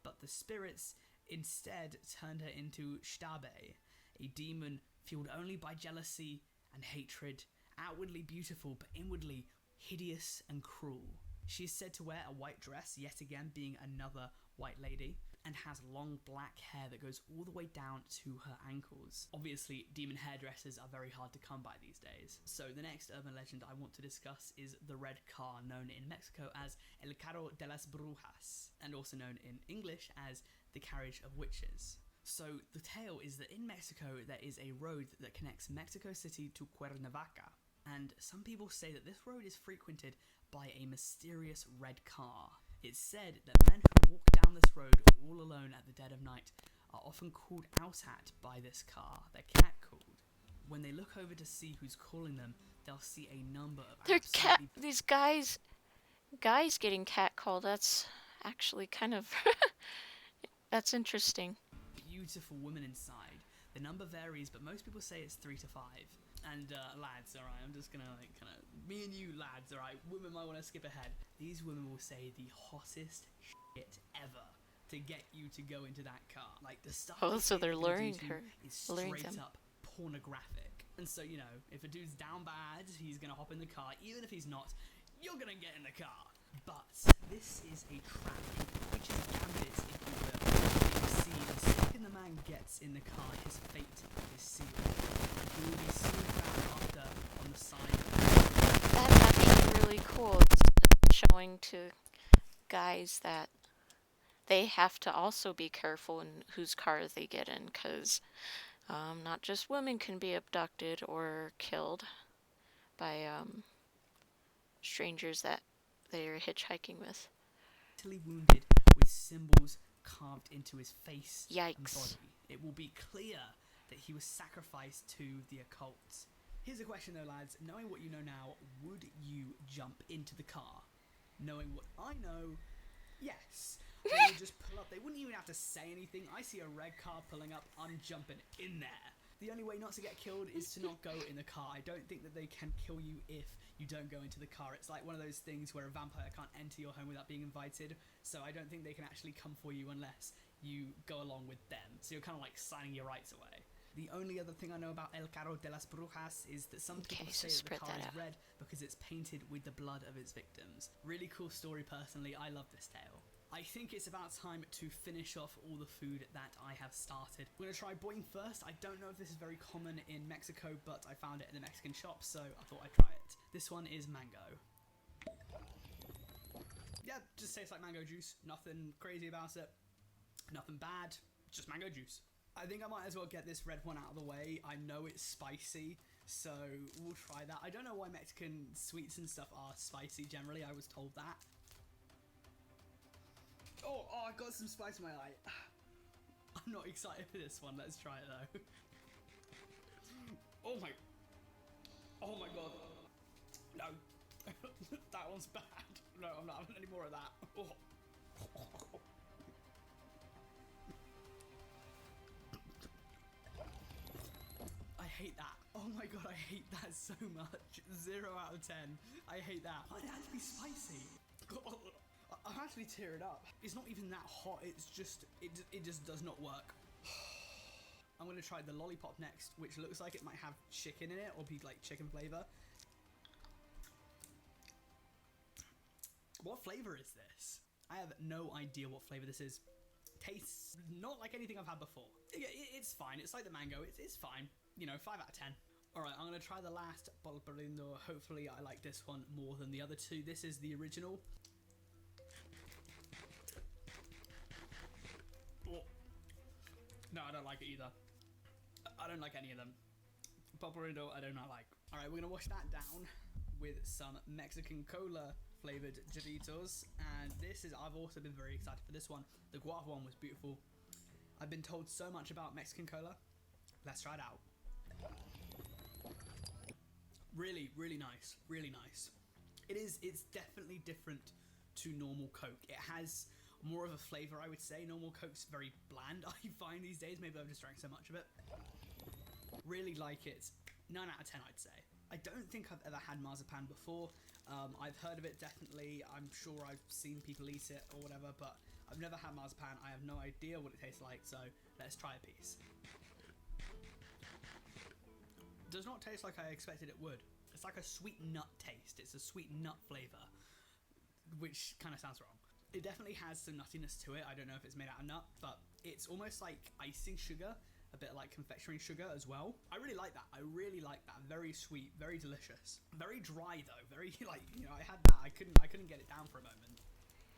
but the spirits instead turned her into Shtabe, a demon fueled only by jealousy and hatred, outwardly beautiful but inwardly hideous and cruel. She is said to wear a white dress, yet again being another white lady, and has long black hair that goes all the way down to her ankles. Obviously, demon hairdressers are very hard to come by these days. So the next urban legend I want to discuss is the red car, known in Mexico as El Carro de las Brujas, and also known in English as the Carriage of Witches. So the tale is that in Mexico there is a road that connects Mexico City to Cuernavaca, and some people say that this road is frequented by a mysterious red car. It's said that men who walk down this road all alone at the dead of night are often called out at by this car. They're catcalled. When they look over to see who's calling them, they'll see a number of These guys getting catcalled. That's actually kind of that's interesting. beautiful women inside. The number varies, but most people say it's 3 to 5. And lads, alright, I'm just gonna me and you lads, alright, women might want to skip ahead. These women will say the hottest shit ever to get you to go into that car. Like, the stuff So they're luring her, is luring straight them. up pornographic. And so, you know, if a dude's down bad, he's gonna hop in the car. Even if he's not, you're gonna get in the car. But this is a trap, which is gambit, if you will. You see, the stick in the guys that they have to also be careful in whose car they get in, because not just women can be abducted or killed by strangers that they are hitchhiking with. Wounded with symbols carved into his face and Yikes. body. It will be clear that he was sacrificed to the occult. Here's a question though, lads. Knowing what you know now, would you jump into the car? Knowing what I know, yes. They would just pull up. They wouldn't even have to say anything. I see a red car pulling up, I'm jumping in there. The only way not to get killed is to not go in the car. I don't think that they can kill you if you don't go into the car. It's like one of those things where a vampire can't enter your home without being invited. So I don't think they can actually come for you unless you go along with them. So you're kind of like signing your rights away. The only other thing I know about El Carro de las Brujas is that some people say that the car is red because it's painted with the blood of its victims. Really cool story personally. I love this tale. I think it's about time to finish off all the food that I have started. We're going to try boing first. I don't know if this is very common in Mexico, but I found it in the Mexican shop, so I thought I'd try it. This one is mango. Yeah, just tastes like mango juice. Nothing crazy about it. Nothing bad. Just mango juice. I think I might as well get this red one out of the way. I know it's spicy, so we'll try that. I don't know why Mexican sweets and stuff are spicy generally. I was told that. Oh, I got some spice in my eye. I'm not excited for this one. Let's try it though. Oh my god. No. That one's bad. No, I'm not having any more of that. Oh. I hate that. Oh my god, I hate that so much. 0 out of 10. I hate that. Why did it have to be spicy? I'm actually tearing up. It's not even that hot. It's just, it just does not work. I'm gonna try the lollipop next, which looks like it might have chicken in it or be like chicken flavor. What flavor is this? I have no idea what flavor this is. Tastes not like anything I've had before. It's fine. It's like the mango. It's fine. You know, 5 out of 10. Alright, I'm gonna try the last polporindo. Hopefully I like this one more than the other two. This is the original. Oh. No, I don't like it either. I don't like any of them. Polporindo, I do not like. Alright, we're gonna wash that down with some Mexican cola flavored Doritos. And this is, I've also been very excited for this one. The guava one was beautiful. I've been told so much about Mexican cola. Let's try it out. Really, really nice. Really nice. It's definitely different to normal Coke. It has more of a flavor, I would say. Normal Coke's very bland, I find these days. Maybe I've just drank so much of it. Really like it. 9 out of 10, I'd say. I don't think I've ever had marzipan before. I've heard of it, definitely. I'm sure I've seen people eat it or whatever, but I've never had marzipan. I have no idea what it tastes like, so let's try a piece. Does not taste like I expected it would. It's like a sweet nut taste. It's a sweet nut flavor, which kind of sounds wrong. It definitely has some nuttiness to it. I don't know if it's made out of nut, but it's almost like icing sugar, a bit like confectionery sugar as well. I really like that. I really like that. Very sweet, very delicious. Very dry though. Very like, you know, I had that. I couldn't get it down for a moment.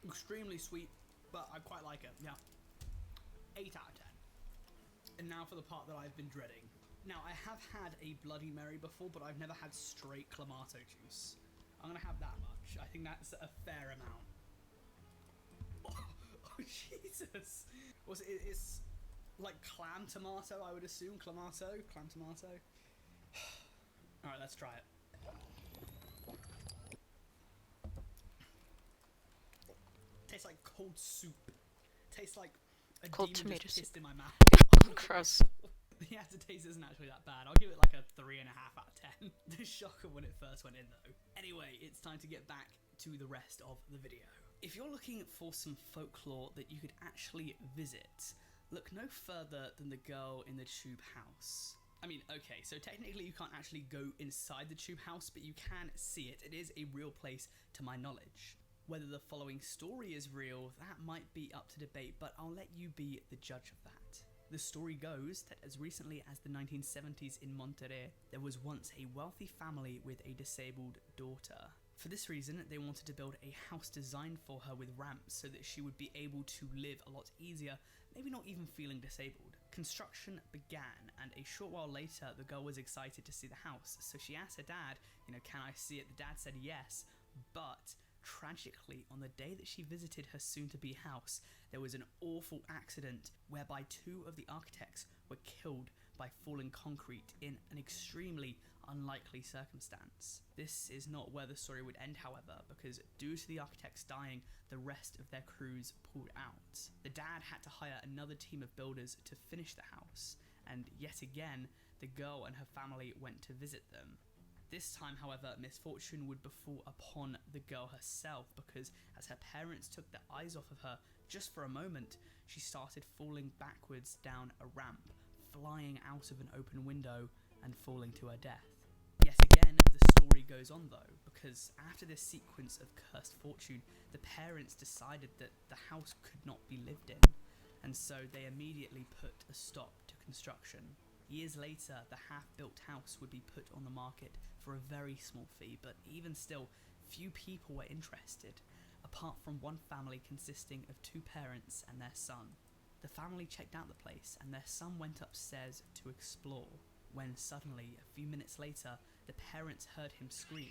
Extremely sweet, but I quite like it. Yeah. 8 out of 10. And now for the part that I've been dreading. Now, I have had a Bloody Mary before, but I've never had straight Clamato juice. I'm gonna have that much. I think that's a fair amount. Oh Jesus! It's like clam tomato, I would assume. Clam tomato. Alright, let's try it. Tastes like cold soup. Tastes like a Cold demon tomato just pissed soup. in my mouth. Oh, gross. The aftertaste isn't actually that bad. I'll give it like a 3.5 out of 10. The shocker when it first went in though. Anyway, it's time to get back to the rest of the video. If you're looking for some folklore that you could actually visit, look no further than the girl in the tube house. I mean, okay, so technically you can't actually go inside the tube house, but you can see it. It is a real place to my knowledge. Whether the following story is real, that might be up to debate, but I'll let you be the judge of that. The story goes that as recently as the 1970s in Monterrey, there was once a wealthy family with a disabled daughter. For this reason, they wanted to build a house designed for her with ramps so that she would be able to live a lot easier, maybe not even feeling disabled. Construction began, and a short while later, the girl was excited to see the house, so she asked her dad, can I see it? The dad said yes, but tragically, on the day that she visited her soon-to-be house, there was an awful accident whereby 2 of the architects were killed by falling concrete in an extremely unlikely circumstance. This is not where the story would end, however, because due to the architects dying, the rest of their crews pulled out. The dad had to hire another team of builders to finish the house, and yet again, the girl and her family went to visit them. This time, however, misfortune would befall upon the girl herself, because as her parents took their eyes off of her just for a moment, she started falling backwards down a ramp, flying out of an open window and falling to her death. Yet again, the story goes on though, because after this sequence of cursed fortune, the parents decided that the house could not be lived in, and so they immediately put a stop to construction. Years later, the half-built house would be put on the market for a very small fee, but even still, few people were interested, apart from one family consisting of 2 parents and their son. The family checked out the place, and their son went upstairs to explore, when suddenly, a few minutes later, the parents heard him scream.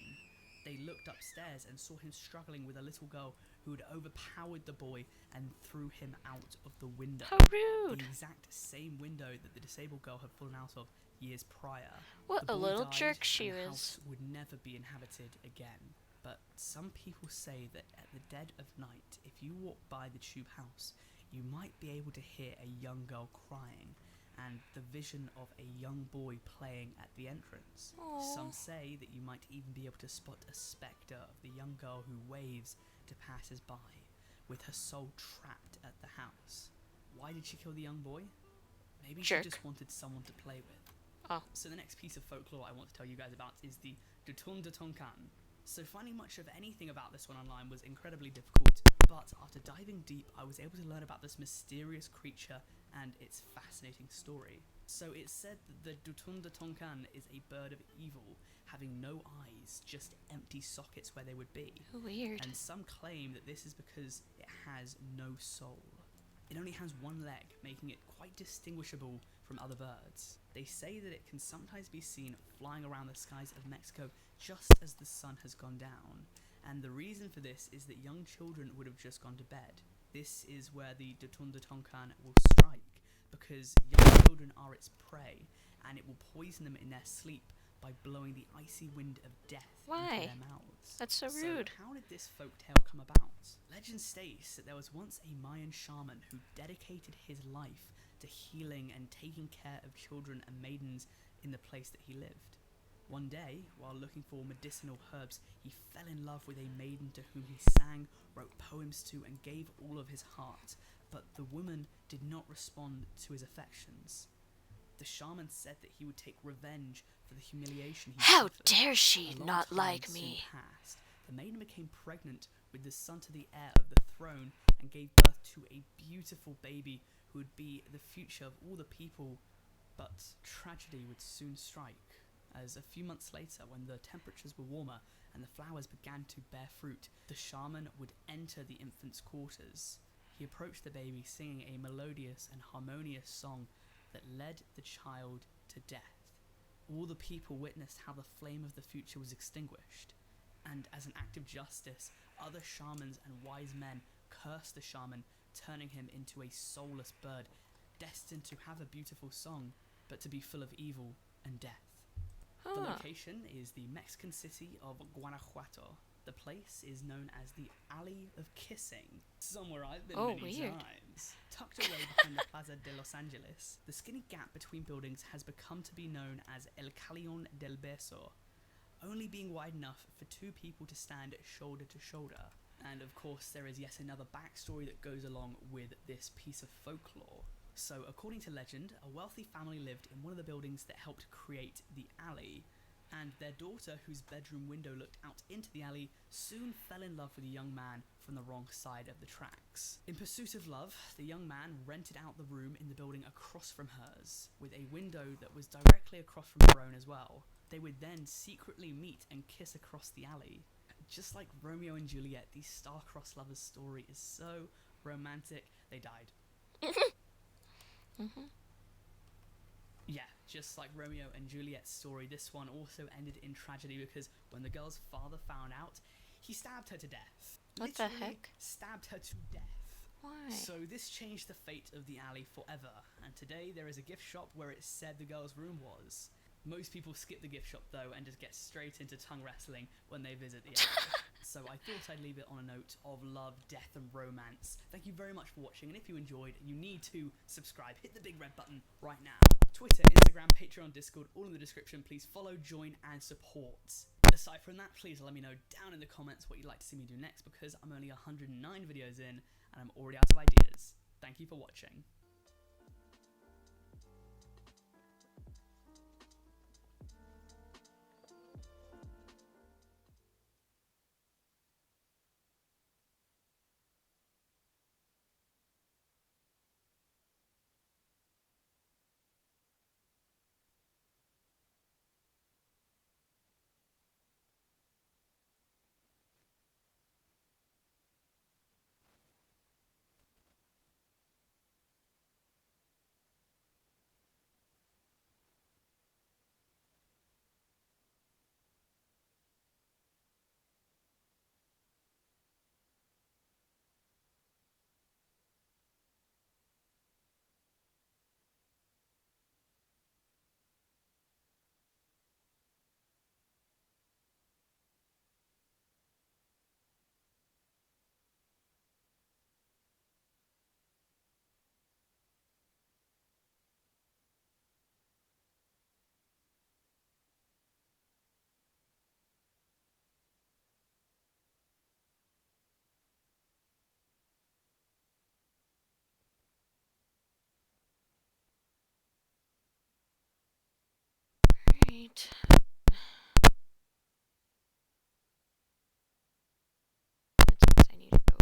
They looked upstairs and saw him struggling with a little girl who had overpowered the boy and threw him out of the window. How rude! The exact same window that the disabled girl had fallen out of years prior. What The a boy little died, jerk she and the was. house would never be inhabited again. But some people say that at the dead of night, if you walk by the tube house, you might be able to hear a young girl crying, and the vision of a young boy playing at the entrance. Aww. Some say that you might even be able to spot a spectre of the young girl who waves to passers-by, with her soul trapped at the house. Why did she kill the young boy? Maybe Jerk. she just wanted someone to play with. Oh. So the next piece of folklore I want to tell you guys about is the Dutun Dutunkan. So finding much of anything about this one online was incredibly difficult, but after diving deep, I was able to learn about this mysterious creature and its fascinating story. So it's said that the Dutun Dutunkan is a bird of evil, having no eyes, just empty sockets where they would be. Weird. And some claim that this is because it has no soul. It only has 1 leg, making it quite distinguishable from other birds. They say that it can sometimes be seen flying around the skies of Mexico just as the sun has gone down, and the reason for this is that young children would have just gone to bed. This is where the Dutun Dutunkan will strike, because young children are its prey, and it will poison them in their sleep by blowing the icy wind of death Why? into their mouths. That's so rude. How did this folktale come about? Legend states that there was once a Mayan shaman who dedicated his life to healing and taking care of children and maidens in the place that he lived. One day, while looking for medicinal herbs, he fell in love with a maiden to whom he sang, wrote poems to, and gave all of his heart, but the woman did not respond to his affections. The shaman said that he would take revenge for the humiliation he How suffered. dare she A long not time like soon me? passed. The maiden became pregnant with the son to the heir of the throne and gave birth to a beautiful baby who would be the future of all the people. But tragedy would soon strike, as a few months later, when the temperatures were warmer and the flowers began to bear fruit, the shaman would enter the infant's quarters. He approached the baby singing a melodious and harmonious song that led the child to death. All the people witnessed how the flame of the future was extinguished, and as an act of justice, other shamans and wise men cursed the shaman, turning him into a soulless bird, destined to have a beautiful song, but to be full of evil and death. The Huh. location is the Mexican city of Guanajuato. The place is known as the Alley of Kissing, somewhere I've been Oh, many weird. times. Tucked away behind the Plaza de Los Angeles, the skinny gap between buildings has become to be known as El Callejón del Beso, only being wide enough for 2 people to stand shoulder to shoulder. And of course, there is yet another backstory that goes along with this piece of folklore. So, according to legend, a wealthy family lived in one of the buildings that helped create the alley, and their daughter, whose bedroom window looked out into the alley, soon fell in love with a young man from the wrong side of the tracks. In pursuit of love, the young man rented out the room in the building across from hers, with a window that was directly across from her own as well. They would then secretly meet and kiss across the alley. just like Romeo and Juliet, the star-crossed lovers story is so romantic. They died. Mm-hmm. Yeah, just like Romeo and Juliet's story, this one also ended in tragedy because when the girl's father found out, he stabbed her to death. What the Literally heck? stabbed her to death. Why? So this changed the fate of the alley forever, and today there is a gift shop where it said the girl's room was. Most people skip the gift shop though and just get straight into tongue wrestling when they visit the alley. So I thought I'd leave it on a note of love, death and romance. Thank you very much for watching, and if you enjoyed, you need to subscribe. Hit the big red button right now. Twitter, Instagram, Patreon, Discord, all in the description. Please follow, join and support. Aside from that, please let me know down in the comments what you'd like to see me do next, because I'm only 109 videos in and I'm already out of ideas. Thank you for watching. Right. I need to go.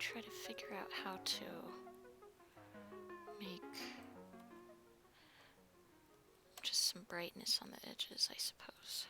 try to figure out how to make just some brightness on the edges, I suppose.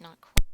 not quite.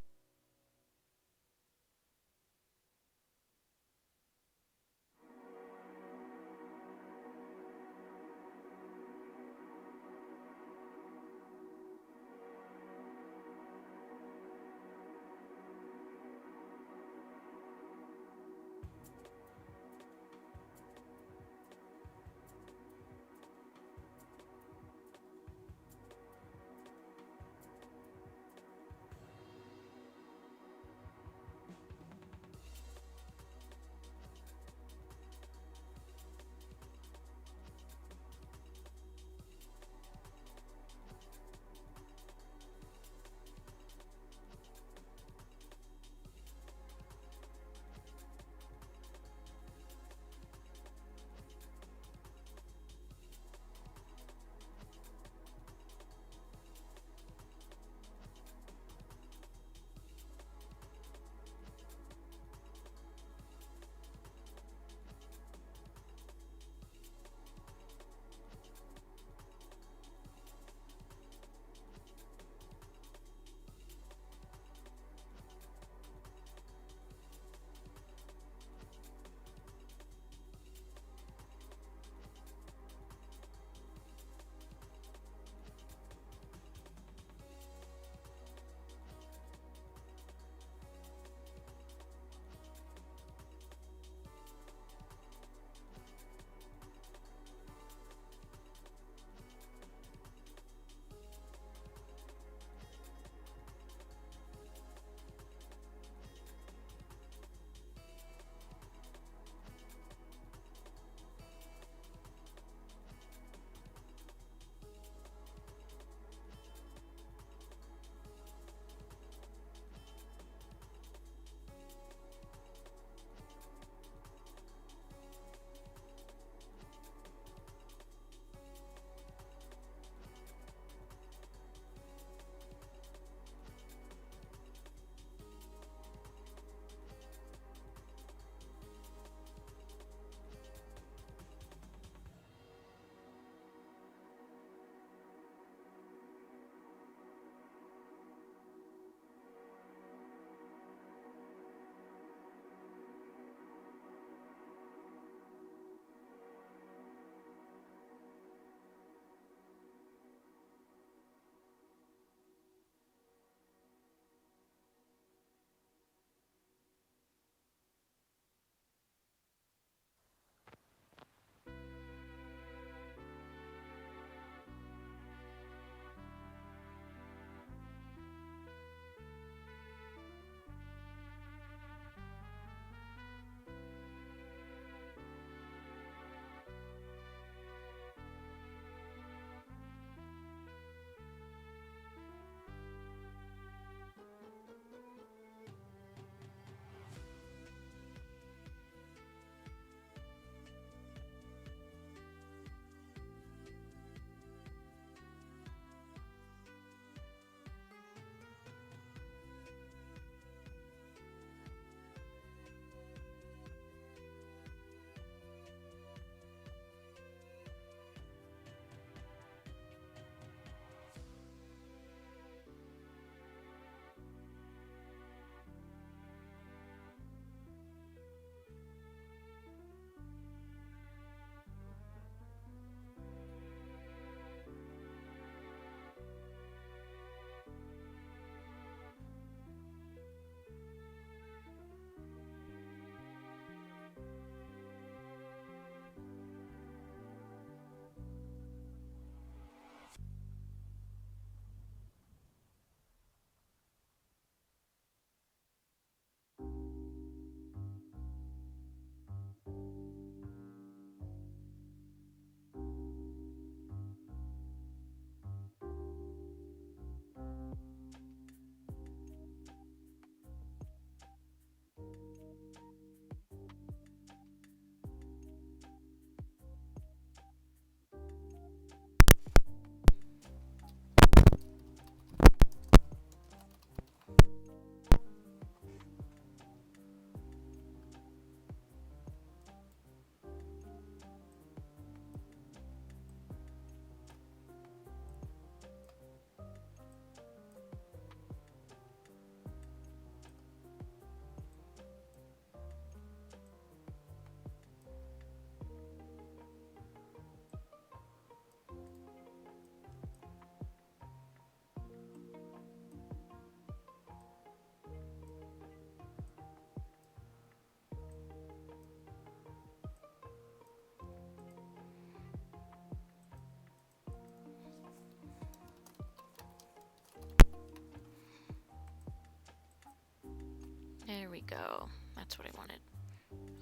we go. That's what I wanted.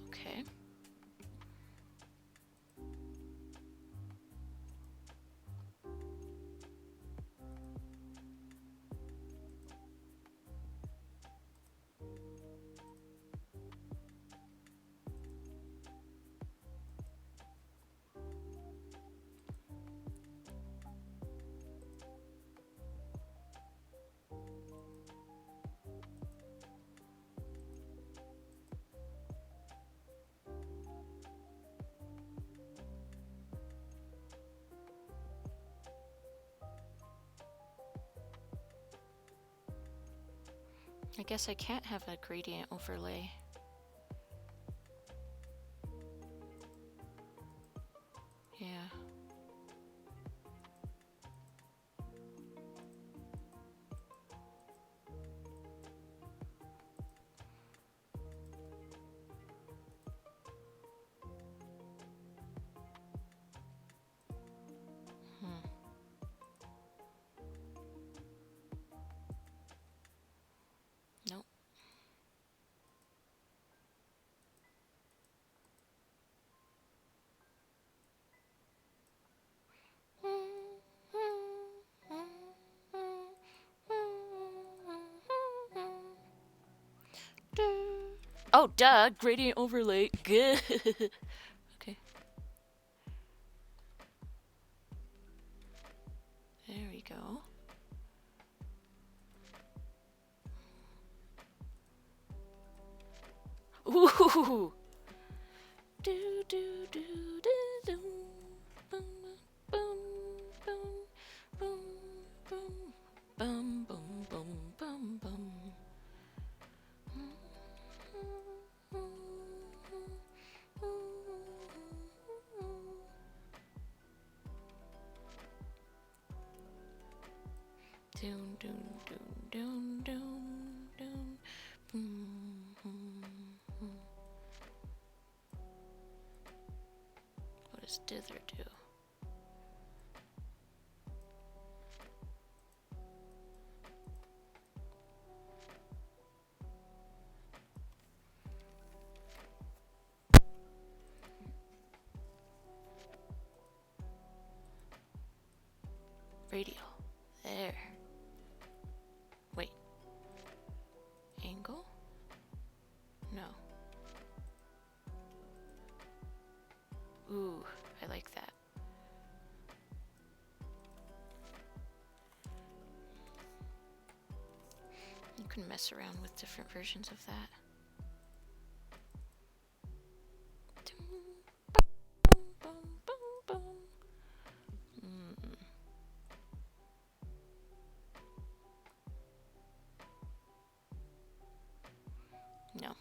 Okay. I guess I can't have a gradient overlay. Yeah. Hmm. Nope. Oh, duh! Gradient overlay. Good. Okay. There we go. Ooh. Do do do do do. Boom boom boom boom boom boom boom boom boom. Doon doon doon doon doon doon. What does dither do? Radial. There. Wait. Angle? No. Ooh, I like that. You can mess around with different versions of that. No.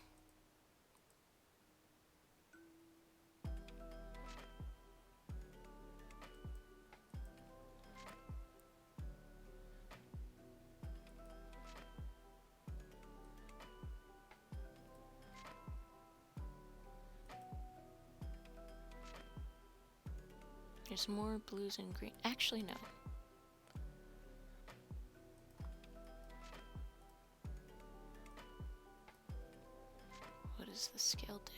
There's more blues and green. Actually, no. What does the scale do?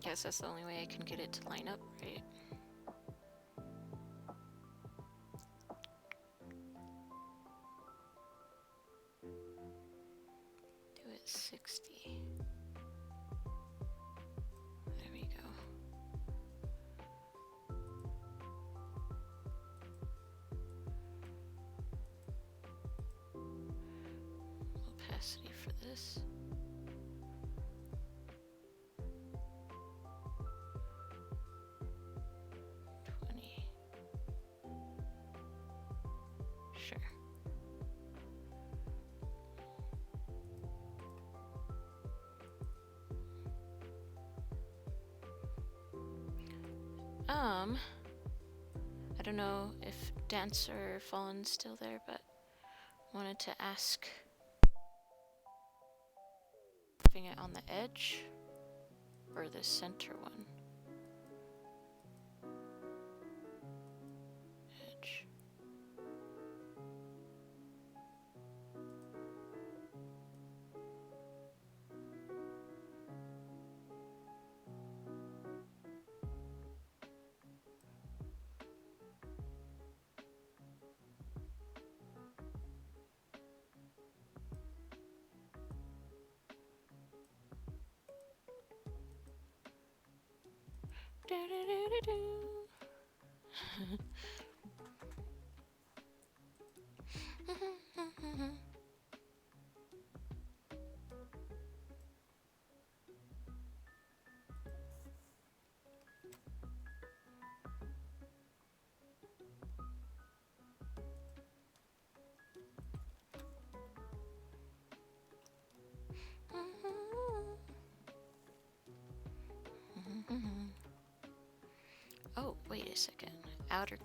Guess that's the only way I can get it to line up, right? Do it 60. There we go. Opacity for this. Sure. I don't know if Dancer Fallen's still there, but wanted to ask, having it on the edge or the center one? Edge. Do, do, do, do, do. Oh, wait a second. Outer.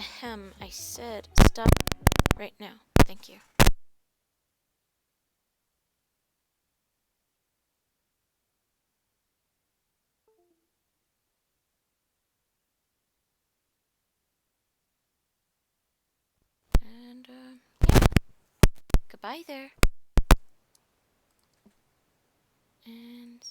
Ahem, I said stop right now. Thank you. And, yeah. Goodbye there. And